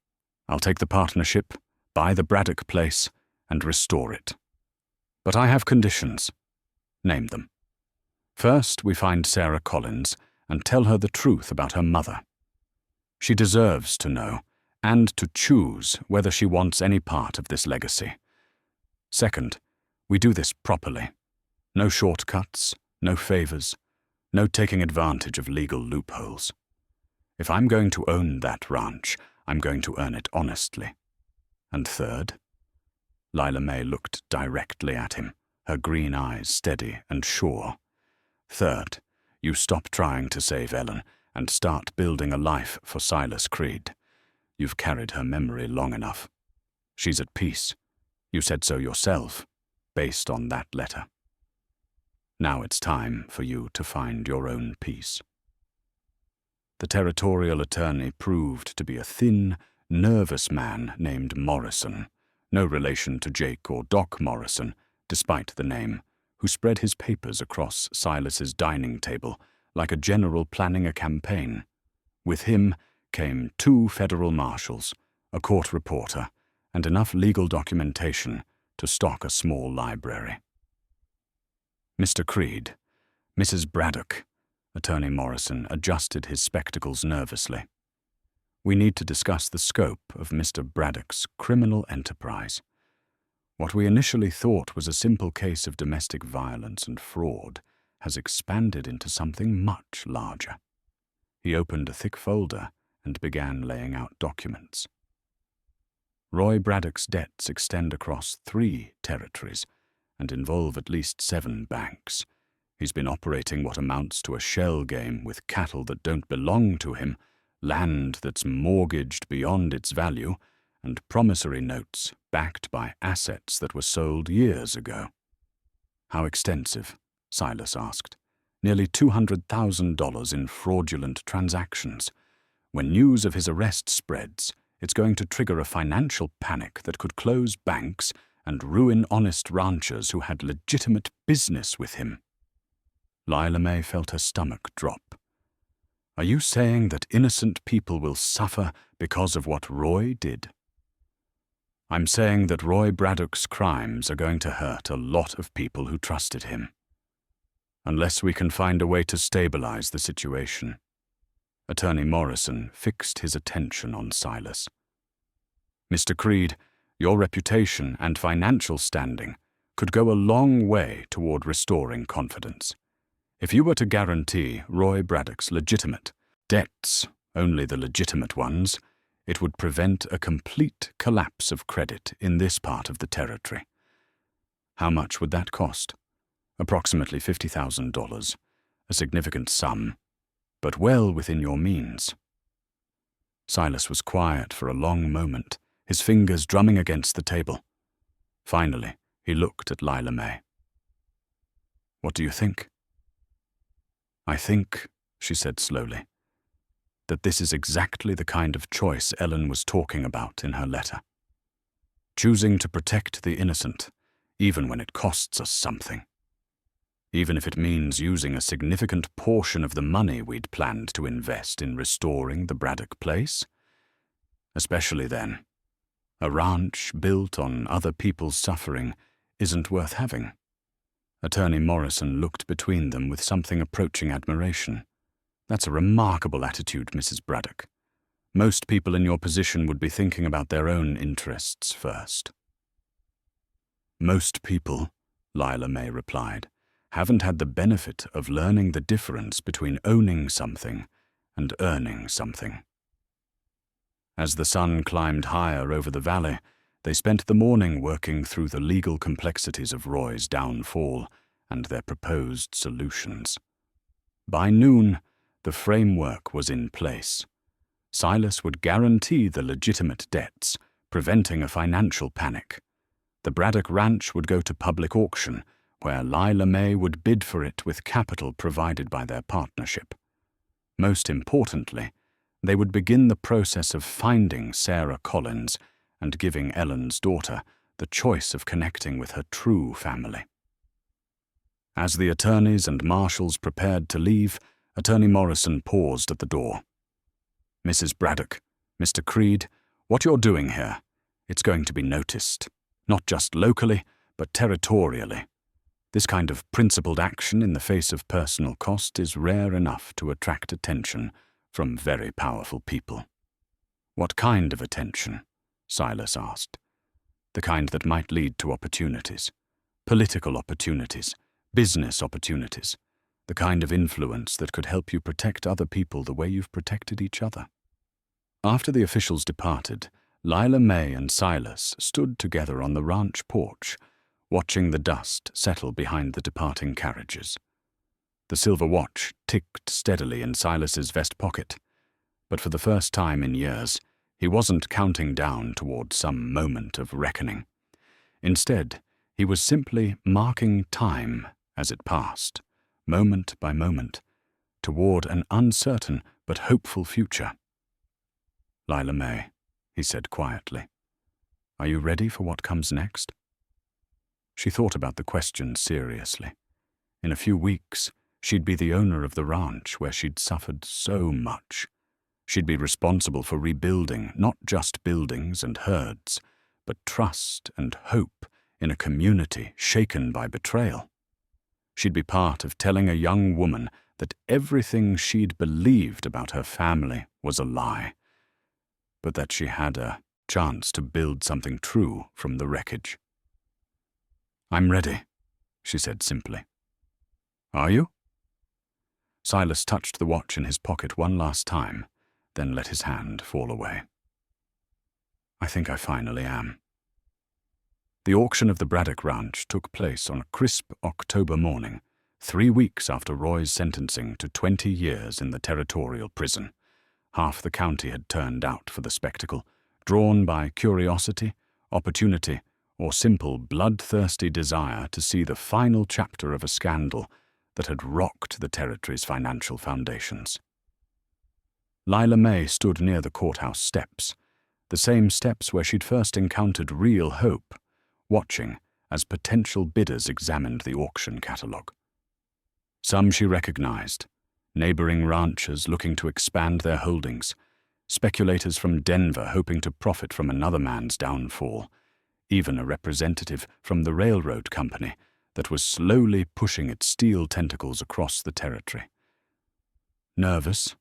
I'll take the partnership, buy the Braddock place, and restore it. But I have conditions. Name them. First, we find Sarah Collins and tell her the truth about her mother. She deserves to know, and to choose whether she wants any part of this legacy. Second, we do this properly. No shortcuts, no favors, no taking advantage of legal loopholes. If I'm going to own that ranch, I'm going to earn it honestly. And third, Lila Mae looked directly at him, her green eyes steady and sure. Third, you stop trying to save Ellen and start building a life for Silas Creed. You've carried her memory long enough. She's at peace. You said so yourself, based on that letter. Now it's time for you to find your own peace. The territorial attorney proved to be a thin, nervous man named Morrison, no relation to Jake or Doc Morrison, despite the name, who spread his papers across Silas's dining table like a general planning a campaign. With him came 2 federal marshals, a court reporter, and enough legal documentation to stock a small library. Mr. Creed, Mrs. Braddock, Attorney Morrison adjusted his spectacles nervously. We need to discuss the scope of Mr. Braddock's criminal enterprise. What we initially thought was a simple case of domestic violence and fraud has expanded into something much larger. He opened a thick folder and began laying out documents. Roy Braddock's debts extend across 3 territories and involve at least 7 banks. He's been operating what amounts to a shell game with cattle that don't belong to him, land that's mortgaged beyond its value, and promissory notes backed by assets that were sold years ago. How extensive? Silas asked. Nearly $200,000 in fraudulent transactions. When news of his arrest spreads, it's going to trigger a financial panic that could close banks and ruin honest ranchers who had legitimate business with him. Lila Mae felt her stomach drop. Are you saying that innocent people will suffer because of what Roy did? I'm saying that Roy Braddock's crimes are going to hurt a lot of people who trusted him. Unless we can find a way to stabilize the situation. Attorney Morrison fixed his attention on Silas. Mr. Creed, your reputation and financial standing could go a long way toward restoring confidence. If you were to guarantee Roy Braddock's legitimate debts, only the legitimate ones, it would prevent a complete collapse of credit in this part of the territory. How much would that cost? Approximately $50,000, a significant sum, but well within your means. Silas was quiet for a long moment, his fingers drumming against the table. Finally, he looked at Lila Mae. What do you think? I think, she said slowly, that this is exactly the kind of choice Ellen was talking about in her letter. Choosing to protect the innocent, even when it costs us something. Even if it means using a significant portion of the money we'd planned to invest in restoring the Braddock place. Especially then, a ranch built on other people's suffering isn't worth having. Attorney Morrison looked between them with something approaching admiration. That's a remarkable attitude, Mrs. Braddock. Most people in your position would be thinking about their own interests first. Most people, Lila Mae replied, haven't had the benefit of learning the difference between owning something and earning something. As the sun climbed higher over the valley, they spent the morning working through the legal complexities of Roy's downfall and their proposed solutions. By noon, the framework was in place. Silas would guarantee the legitimate debts, preventing a financial panic. The Braddock Ranch would go to public auction, where Lila Mae would bid for it with capital provided by their partnership. Most importantly, they would begin the process of finding Sarah Collins and giving Ellen's daughter the choice of connecting with her true family. As the attorneys and marshals prepared to leave, Attorney Morrison paused at the door. Mrs. Braddock, Mr. Creed, what you're doing here, it's going to be noticed, not just locally, but territorially. This kind of principled action in the face of personal cost is rare enough to attract attention from very powerful people. What kind of attention? Silas asked. The kind that might lead to opportunities. Political opportunities. Business opportunities. The kind of influence that could help you protect other people the way you've protected each other. After the officials departed, Lila Mae and Silas stood together on the ranch porch, watching the dust settle behind the departing carriages. The silver watch ticked steadily in Silas's vest pocket, but for the first time in years, he wasn't counting down toward some moment of reckoning. Instead, he was simply marking time as it passed, moment by moment, toward an uncertain but hopeful future. Lila Mae, he said quietly, are you ready for what comes next? She thought about the question seriously. In a few weeks, she'd be the owner of the ranch where she'd suffered so much. She'd be responsible for rebuilding not just buildings and herds, but trust and hope in a community shaken by betrayal. She'd be part of telling a young woman that everything she'd believed about her family was a lie, but that she had a chance to build something true from the wreckage. I'm ready, she said simply. Are you? Silas touched the watch in his pocket one last time, then let his hand fall away. I think I finally am. The auction of the Braddock Ranch took place on a crisp October morning, 3 weeks after Roy's sentencing to 20 years in the territorial prison. Half the county had turned out for the spectacle, drawn by curiosity, opportunity, or simple bloodthirsty desire to see the final chapter of a scandal that had rocked the territory's financial foundations. Lila Mae stood near the courthouse steps, the same steps where she'd first encountered real hope, watching as potential bidders examined the auction catalogue. Some she recognized, neighboring ranchers looking to expand their holdings, speculators from Denver hoping to profit from another man's downfall, even a representative from the railroad company that was slowly pushing its steel tentacles across the territory. "Nervous?"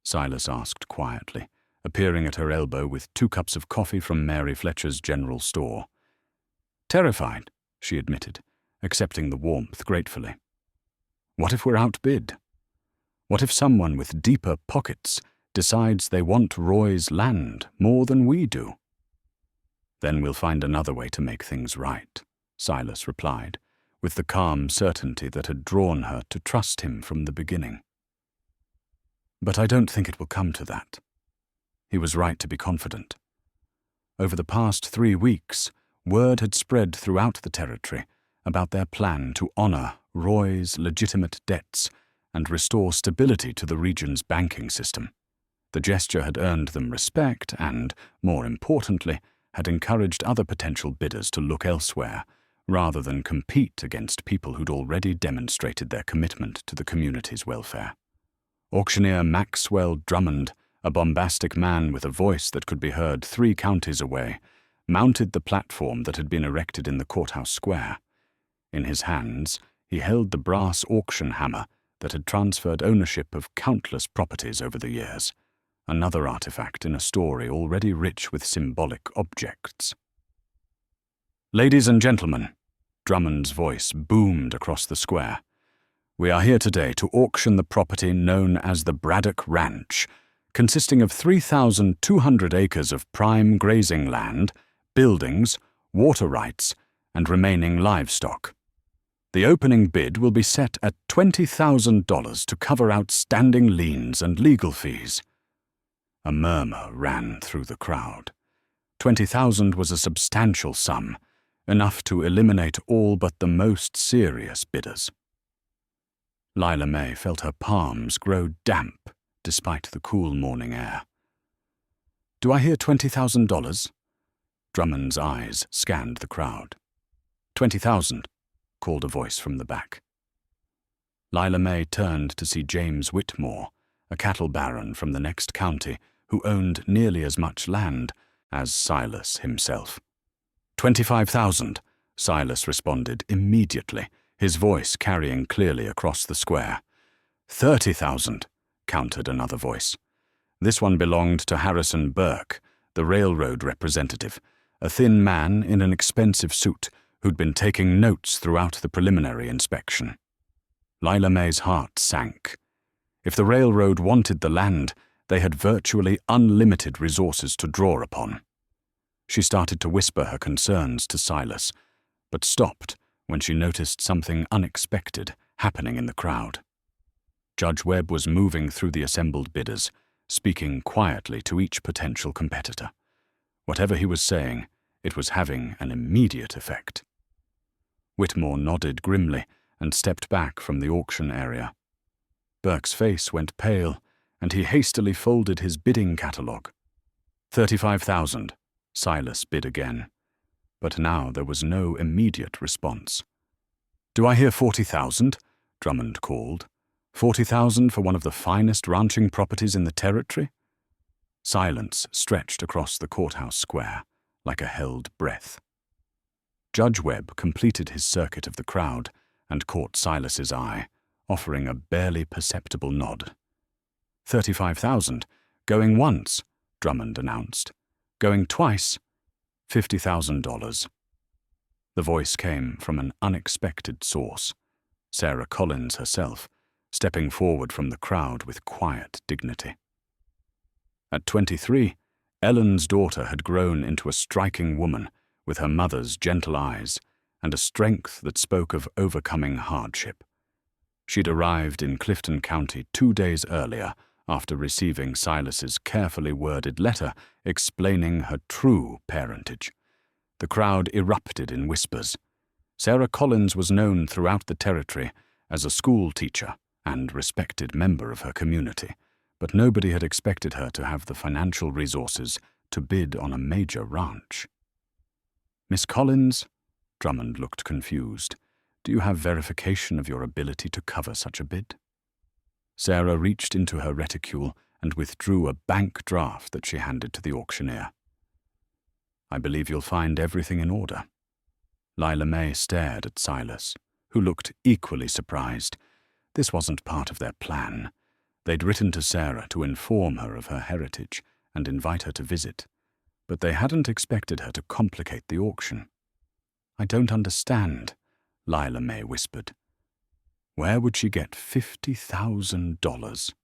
Silas asked quietly, appearing at her elbow with 2 cups of coffee from Mary Fletcher's general store. "Terrified," she admitted, accepting the warmth gratefully. "What if we're outbid? What if someone with deeper pockets decides they want Roy's land more than we do?" "Then we'll find another way to make things right," Silas replied, with the calm certainty that had drawn her to trust him from the beginning. "But I don't think it will come to that." He was right to be confident. Over the past 3 weeks, word had spread throughout the territory about their plan to honor Roy's legitimate debts and restore stability to the region's banking system. The gesture had earned them respect and, more importantly, had encouraged other potential bidders to look elsewhere, rather than compete against people who'd already demonstrated their commitment to the community's welfare. Auctioneer Maxwell Drummond, a bombastic man with a voice that could be heard 3 counties away, mounted the platform that had been erected in the courthouse square. In his hands, he held the brass auction hammer that had transferred ownership of countless properties over the years, another artifact in a story already rich with symbolic objects. "Ladies and gentlemen," Drummond's voice boomed across the square, "we are here today to auction the property known as the Braddock Ranch, consisting of 3,200 acres of prime grazing land, buildings, water rights, and remaining livestock. The opening bid will be set at $20,000 to cover outstanding liens and legal fees." A murmur ran through the crowd. 20,000 was a substantial sum, enough to eliminate all but the most serious bidders. Lila Mae felt her palms grow damp despite the cool morning air. "Do I hear $20,000? Drummond's eyes scanned the crowd. "20,000, called a voice from the back. Lila Mae turned to see James Whitmore, a cattle baron from the next county who owned nearly as much land as Silas himself. "25,000, Silas responded immediately, his voice carrying clearly across the square. "30,000, countered another voice. This one belonged to Harrison Burke, the railroad representative, a thin man in an expensive suit who'd been taking notes throughout the preliminary inspection. Lila Mae's heart sank. If the railroad wanted the land, they had virtually unlimited resources to draw upon. She started to whisper her concerns to Silas, but stopped when she noticed something unexpected happening in the crowd. Judge Webb was moving through the assembled bidders, speaking quietly to each potential competitor. Whatever he was saying, it was having an immediate effect. Whitmore nodded grimly and stepped back from the auction area. Burke's face went pale, and he hastily folded his bidding catalogue. 35,000, Silas bid again. But now there was no immediate response. "Do I hear 40,000? Drummond called. 40,000 for one of the finest ranching properties in the territory? Silence stretched across the courthouse square, like a held breath. Judge Webb completed his circuit of the crowd and caught Silas's eye, offering a barely perceptible nod. 35,000, going once, Drummond announced. Going twice, $50,000. The voice came from an unexpected source, Sarah Collins herself, stepping forward from the crowd with quiet dignity. At 23, Ellen's daughter had grown into a striking woman with her mother's gentle eyes and a strength that spoke of overcoming hardship. She'd arrived in Clifton County 2 days earlier after receiving Silas's carefully worded letter explaining her true parentage. The crowd erupted in whispers. Sarah Collins was known throughout the territory as a school teacher and respected member of her community, but nobody had expected her to have the financial resources to bid on a major ranch. "Miss Collins," Drummond looked confused. "Do you have verification of your ability to cover such a bid?" Sarah reached into her reticule and withdrew a bank draft that she handed to the auctioneer. "I believe you'll find everything in order." Lila Mae stared at Silas, who looked equally surprised. This wasn't part of their plan. They'd written to Sarah to inform her of her heritage and invite her to visit, but they hadn't expected her to complicate the auction. "I don't understand," Lila Mae whispered. "Where would she get $50,000?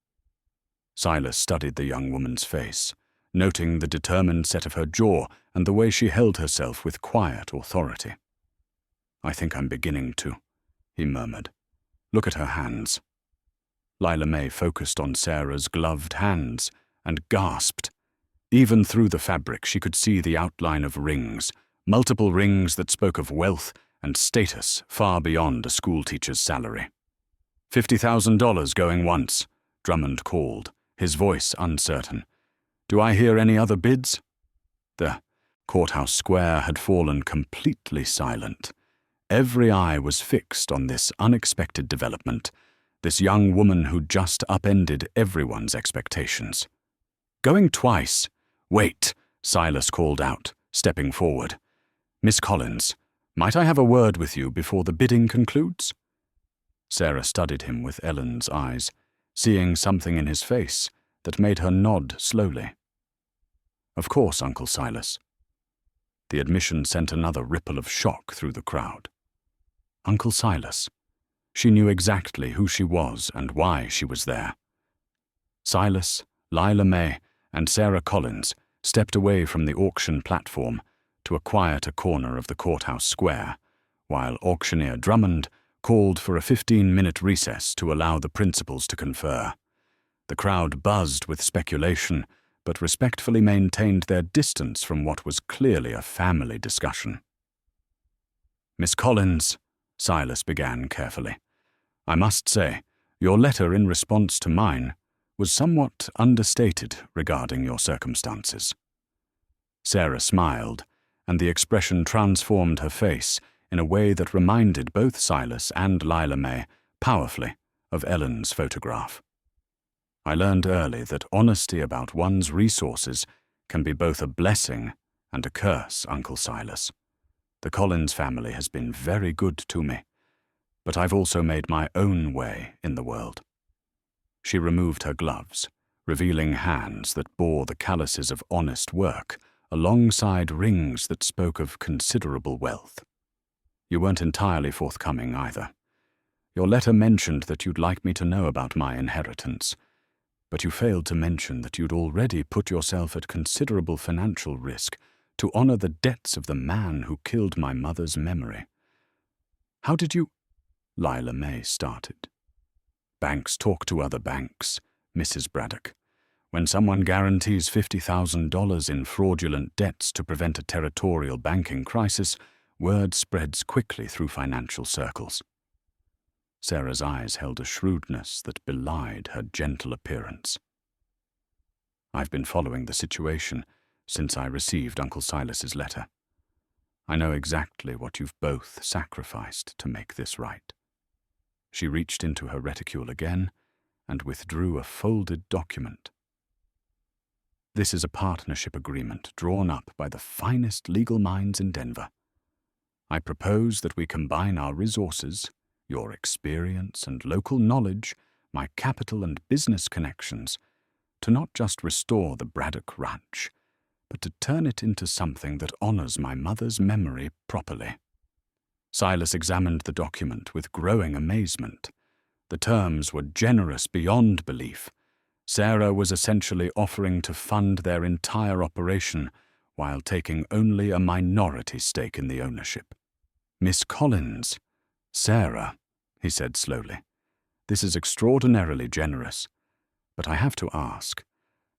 Silas studied the young woman's face, noting the determined set of her jaw and the way she held herself with quiet authority. "I think I'm beginning to," he murmured. "Look at her hands." Lila Mae focused on Sarah's gloved hands and gasped. Even through the fabric she could see the outline of rings, multiple rings that spoke of wealth and status far beyond a schoolteacher's salary. $50,000 going once," Drummond called, his voice uncertain. "Do I hear any other bids?" The courthouse square had fallen completely silent. Every eye was fixed on this unexpected development, this young woman who'd just upended everyone's expectations. "Going twice." "Wait," Silas called out, stepping forward. "Miss Collins, might I have a word with you before the bidding concludes?" Sarah studied him with Ellen's eyes, seeing something in his face that made her nod slowly. "Of course, Uncle Silas." The admission sent another ripple of shock through the crowd. Uncle Silas. She knew exactly who she was and why she was there. Silas, Lila Mae, and Sarah Collins stepped away from the auction platform to a quieter corner of the courthouse square, while auctioneer Drummond called for a 15-minute recess to allow the principals to confer. The crowd buzzed with speculation, but respectfully maintained their distance from what was clearly a family discussion. "Miss Collins," Silas began carefully, "I must say, your letter in response to mine was somewhat understated regarding your circumstances." Sarah smiled, and the expression transformed her face in a way that reminded both Silas and Lila Mae powerfully of Ellen's photograph. "I learned early that honesty about one's resources can be both a blessing and a curse, Uncle Silas. The Collins family has been very good to me, but I've also made my own way in the world." She removed her gloves, revealing hands that bore the calluses of honest work alongside rings that spoke of considerable wealth. "You weren't entirely forthcoming either. Your letter mentioned that you'd like me to know about my inheritance, but you failed to mention that you'd already put yourself at considerable financial risk to honor the debts of the man who killed my mother's memory. How did you—" Lila Mae started. "Banks talk to other banks, Mrs. Braddock. When someone guarantees $50,000 in fraudulent debts to prevent a territorial banking crisis, word spreads quickly through financial circles." Sarah's eyes held a shrewdness that belied her gentle appearance. "I've been following the situation since I received Uncle Silas's letter. I know exactly what you've both sacrificed to make this right." She reached into her reticule again and withdrew a folded document. "This is a partnership agreement drawn up by the finest legal minds in Denver. I propose that we combine our resources, your experience and local knowledge, my capital and business connections, to not just restore the Braddock Ranch, but to turn it into something that honors my mother's memory properly." Silas examined the document with growing amazement. The terms were generous beyond belief. Sarah was essentially offering to fund their entire operation while taking only a minority stake in the ownership. "Miss Collins, Sarah," he said slowly, "this is extraordinarily generous, but I have to ask,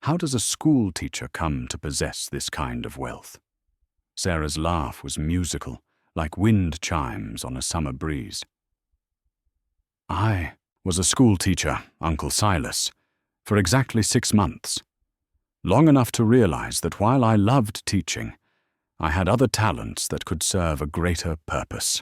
how does a school teacher come to possess this kind of wealth?" Sarah's laugh was musical, like wind chimes on a summer breeze. "I was a school teacher, Uncle Silas, for exactly 6 months. Long enough to realize that while I loved teaching, I had other talents that could serve a greater purpose."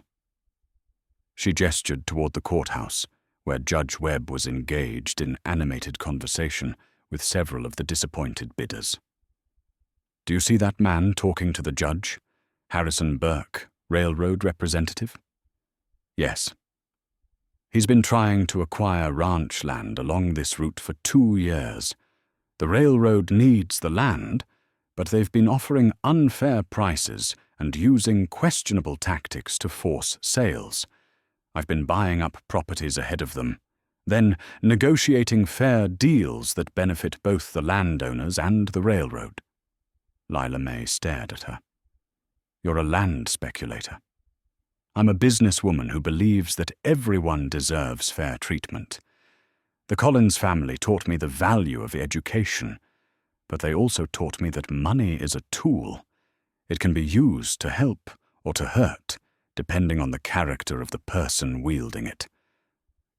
She gestured toward the courthouse, where Judge Webb was engaged in animated conversation with several of the disappointed bidders. "Do you see that man talking to the judge? Harrison Burke, railroad representative?" "Yes. He's been trying to acquire ranch land along this route for 2 years. The railroad needs the land, but they've been offering unfair prices and using questionable tactics to force sales. I've been buying up properties ahead of them, then negotiating fair deals that benefit both the landowners and the railroad." Lila Mae stared at her. "You're a land speculator." "I'm a businesswoman who believes that everyone deserves fair treatment. The Collins family taught me the value of education, but they also taught me that money is a tool. It can be used to help or to hurt, depending on the character of the person wielding it."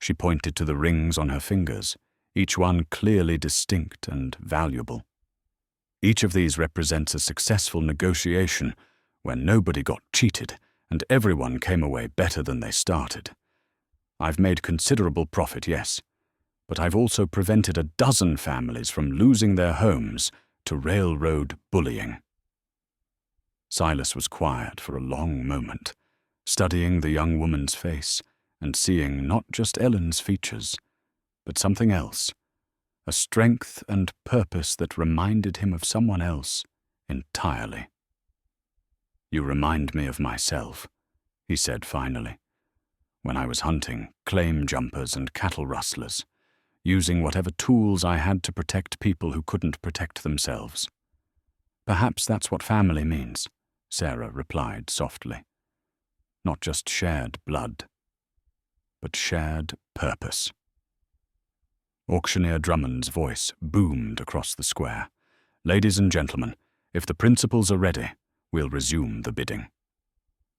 She pointed to the rings on her fingers, each one clearly distinct and valuable. "Each of these represents a successful negotiation where nobody got cheated and everyone came away better than they started. I've made considerable profit, yes, but I've also prevented a dozen families from losing their homes to railroad bullying." Silas was quiet for a long moment, studying the young woman's face and seeing not just Ellen's features, but something else, a strength and purpose that reminded him of someone else entirely. "You remind me of myself," he said finally, "when I was hunting claim jumpers and cattle rustlers, using whatever tools I had to protect people who couldn't protect themselves." "Perhaps that's what family means," Sarah replied softly. "Not just shared blood, but shared purpose." Auctioneer Drummond's voice boomed across the square. "Ladies and gentlemen, if the principals are ready, we'll resume the bidding."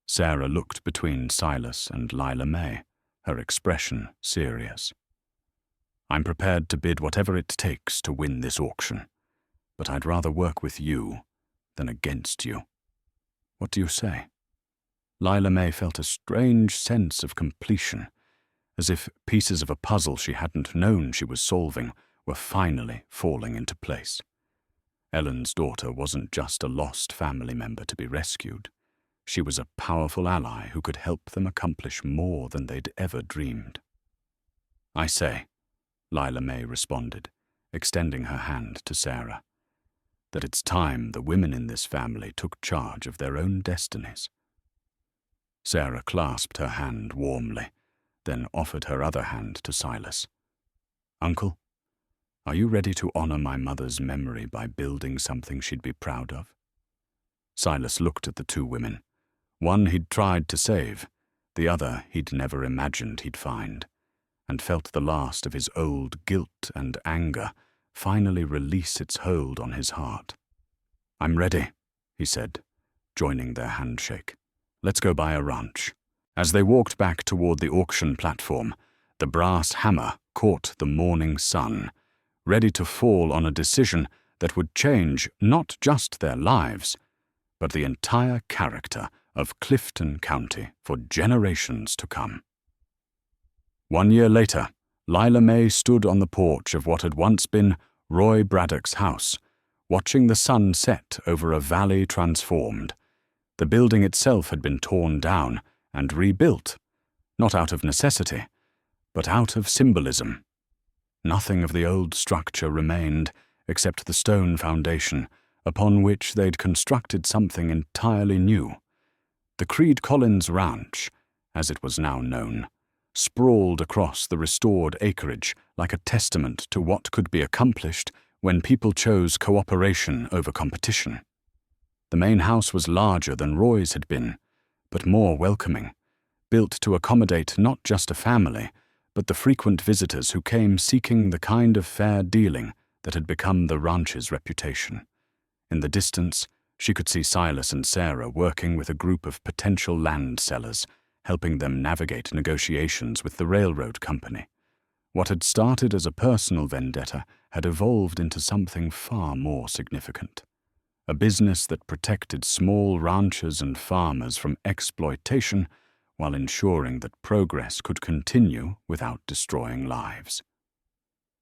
Sarah looked between Silas and Lila Mae, her expression serious. "I'm prepared to bid whatever it takes to win this auction, but I'd rather work with you than against you. What do you say?" Lila Mae felt a strange sense of completion, as if pieces of a puzzle she hadn't known she was solving were finally falling into place. Ellen's daughter wasn't just a lost family member to be rescued. She was a powerful ally who could help them accomplish more than they'd ever dreamed. "I say," Lila Mae responded, extending her hand to Sarah, "that it's time the women in this family took charge of their own destinies." Sarah clasped her hand warmly, then offered her other hand to Silas. "Uncle, are you ready to honor my mother's memory by building something she'd be proud of?" Silas looked at the two women. One he'd tried to save, the other he'd never imagined he'd find, and felt the last of his old guilt and anger finally release its hold on his heart. "I'm ready," he said, joining their handshake. "Let's go buy a ranch." As they walked back toward the auction platform, the brass hammer caught the morning sun, ready to fall on a decision that would change not just their lives, but the entire character of Clifton County for generations to come. 1 year later, Lila Mae stood on the porch of what had once been Roy Braddock's house, watching the sun set over a valley transformed. The building itself had been torn down and rebuilt, not out of necessity, but out of symbolism. Nothing of the old structure remained except the stone foundation, upon which they'd constructed something entirely new. The Creed Collins Ranch, as it was now known, sprawled across the restored acreage like a testament to what could be accomplished when people chose cooperation over competition. The main house was larger than Roy's had been, but more welcoming, built to accommodate not just a family, but the frequent visitors who came seeking the kind of fair dealing that had become the ranch's reputation. In the distance, she could see Silas and Sarah working with a group of potential land sellers, helping them navigate negotiations with the railroad company. What had started as a personal vendetta had evolved into something far more significant. a business that protected small ranchers and farmers from exploitation while ensuring that progress could continue without destroying lives.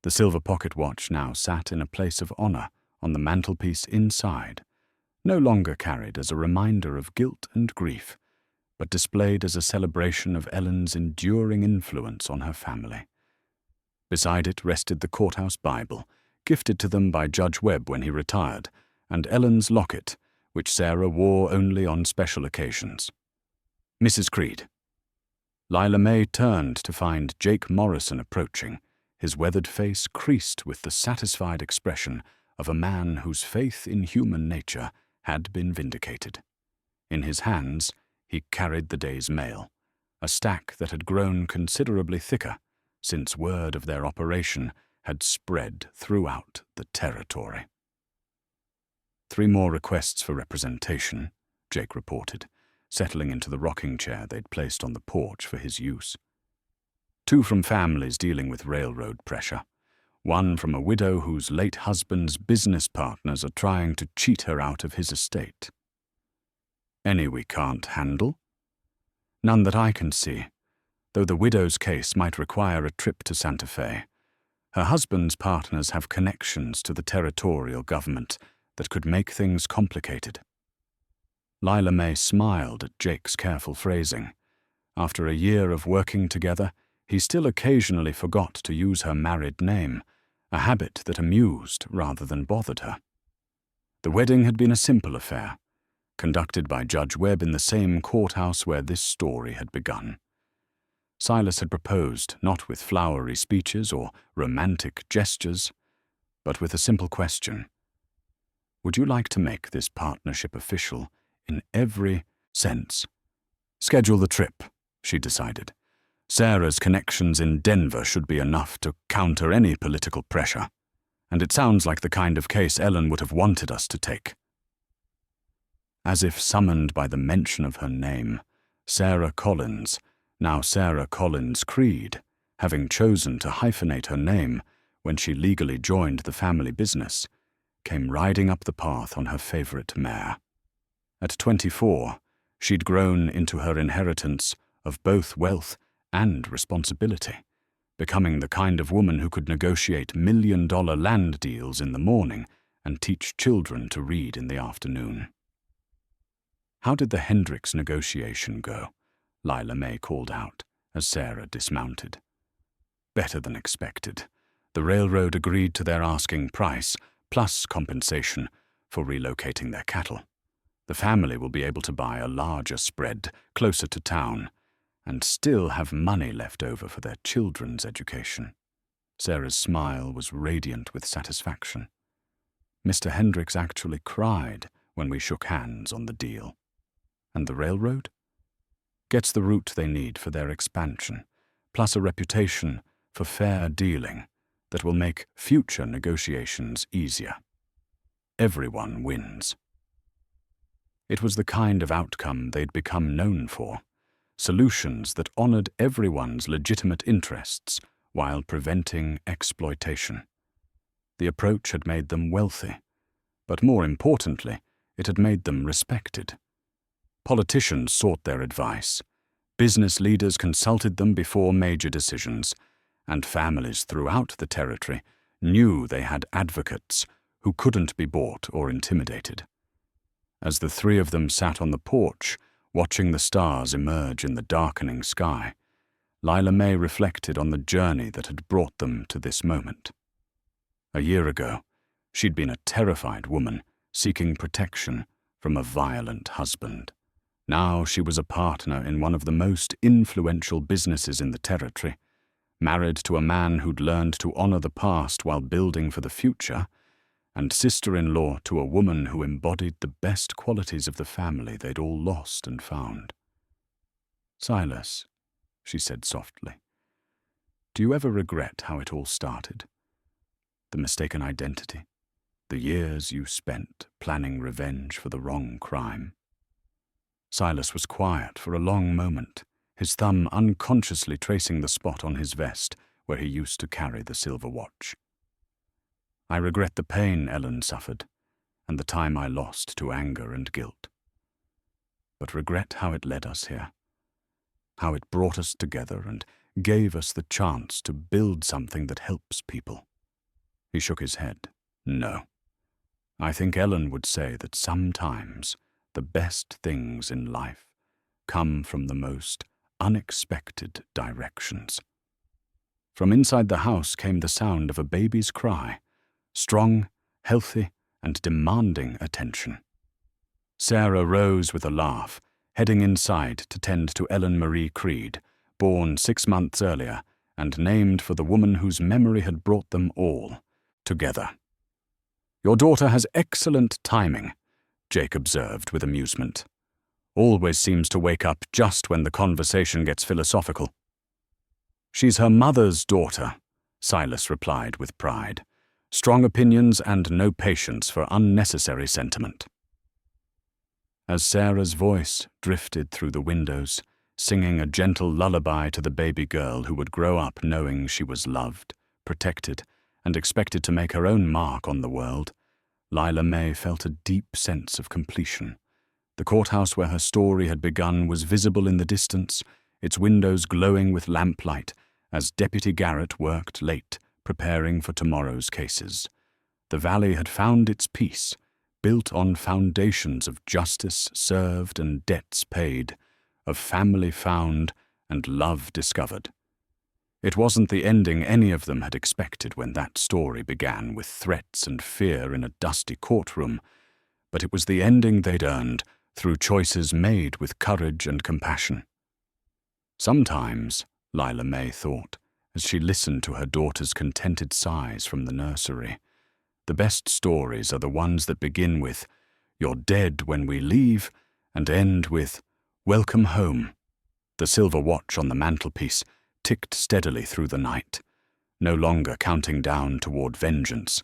The silver pocket watch now sat in a place of honor on the mantelpiece inside, no longer carried as a reminder of guilt and grief, but displayed as a celebration of Ellen's enduring influence on her family. Beside it rested the courthouse Bible, gifted to them by Judge Webb when he retired, and Ellen's locket, which Sarah wore only on special occasions. Mrs. Creed. Lila Mae turned to find Jake Morrison approaching, his weathered face creased with the satisfied expression of a man whose faith in human nature had been vindicated. In his hands, he carried the day's mail, a stack that had grown considerably thicker since word of their operation had spread throughout the territory. 3 more requests for representation, Jake reported, settling into the rocking chair they'd placed on the porch for his use. 2 from families dealing with railroad pressure. 1 from a widow whose late husband's business partners are trying to cheat her out of his estate. Any we can't handle? None that I can see, though the widow's case might require a trip to Santa Fe. Her husband's partners have connections to the territorial government that could make things complicated. Lila Mae smiled at Jake's careful phrasing. After a year of working together, he still occasionally forgot to use her married name, a habit that amused rather than bothered her. The wedding had been a simple affair, conducted by Judge Webb in the same courthouse where this story had begun. Silas had proposed not with flowery speeches or romantic gestures, but with a simple question. Would you like to make this partnership official in every sense? Schedule the trip, she decided. Sarah's connections in Denver should be enough to counter any political pressure, and it sounds like the kind of case Ellen would have wanted us to take. As if summoned by the mention of her name, Sarah Collins, now Sarah Collins Creed, having chosen to hyphenate her name when she legally joined the family business, came riding up the path on her favorite mare. At 24, she'd grown into her inheritance of both wealth and responsibility, becoming the kind of woman who could negotiate million-dollar land deals in the morning and teach children to read in the afternoon. How did the Hendricks negotiation go? Lila Mae called out as Sarah dismounted. Better than expected. The railroad agreed to their asking price, plus compensation for relocating their cattle. The family will be able to buy a larger spread closer to town and still have money left over for their children's education. Sarah's smile was radiant with satisfaction. Mr. Hendricks actually cried when we shook hands on the deal. And the railroad? Gets the route they need for their expansion, plus a reputation for fair dealing that will make future negotiations easier. Everyone wins. It was the kind of outcome they'd become known for, solutions that honored everyone's legitimate interests while preventing exploitation. The approach had made them wealthy, but more importantly, it had made them respected. Politicians sought their advice, business leaders consulted them before major decisions, and families throughout the territory knew they had advocates who couldn't be bought or intimidated. As the 3 of them sat on the porch, watching the stars emerge in the darkening sky, Lila Mae reflected on the journey that had brought them to this moment. A year ago, she'd been a terrified woman seeking protection from a violent husband. Now she was a partner in one of the most influential businesses in the territory, married to a man who'd learned to honor the past while building for the future, and sister-in-law to a woman who embodied the best qualities of the family they'd all lost and found. "Silas," she said softly, "do you ever regret how it all started? The mistaken identity? The years you spent planning revenge for the wrong crime?" Silas was quiet for a long moment, his thumb unconsciously tracing the spot on his vest where he used to carry the silver watch. "I regret the pain Ellen suffered, and the time I lost to anger and guilt. But regret how it led us here, how it brought us together and gave us the chance to build something that helps people. He shook his head. No. I think Ellen would say that sometimes the best things in life come from the most unexpected directions. From inside the house came the sound of a baby's cry, strong, healthy, and demanding attention. Sarah rose with a laugh, heading inside to tend to Ellen Marie Creed, born 6 months earlier and named for the woman whose memory had brought them all together. Your daughter has excellent timing, Jake observed with amusement. Always seems to wake up just when the conversation gets philosophical. She's her mother's daughter, Silas replied with pride. Strong opinions and no patience for unnecessary sentiment. As Sarah's voice drifted through the windows, singing a gentle lullaby to the baby girl who would grow up knowing she was loved, protected, and expected to make her own mark on the world, Lila Mae felt a deep sense of completion. The courthouse where her story had begun was visible in the distance, its windows glowing with lamplight as Deputy Garrett worked late, preparing for tomorrow's cases. The valley had found its peace, built on foundations of justice served and debts paid, of family found and love discovered. It wasn't the ending any of them had expected when that story began with threats and fear in a dusty courtroom, but it was the ending they'd earned through choices made with courage and compassion. Sometimes, Lila Mae thought, as she listened to her daughter's contented sighs from the nursery, the best stories are the ones that begin with, "You're dead when we leave," and end with, "Welcome home." The silver watch on the mantelpiece ticked steadily through the night, no longer counting down toward vengeance,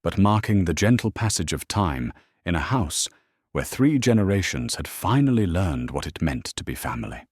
but marking the gentle passage of time in a house where 3 generations had finally learned what it meant to be family.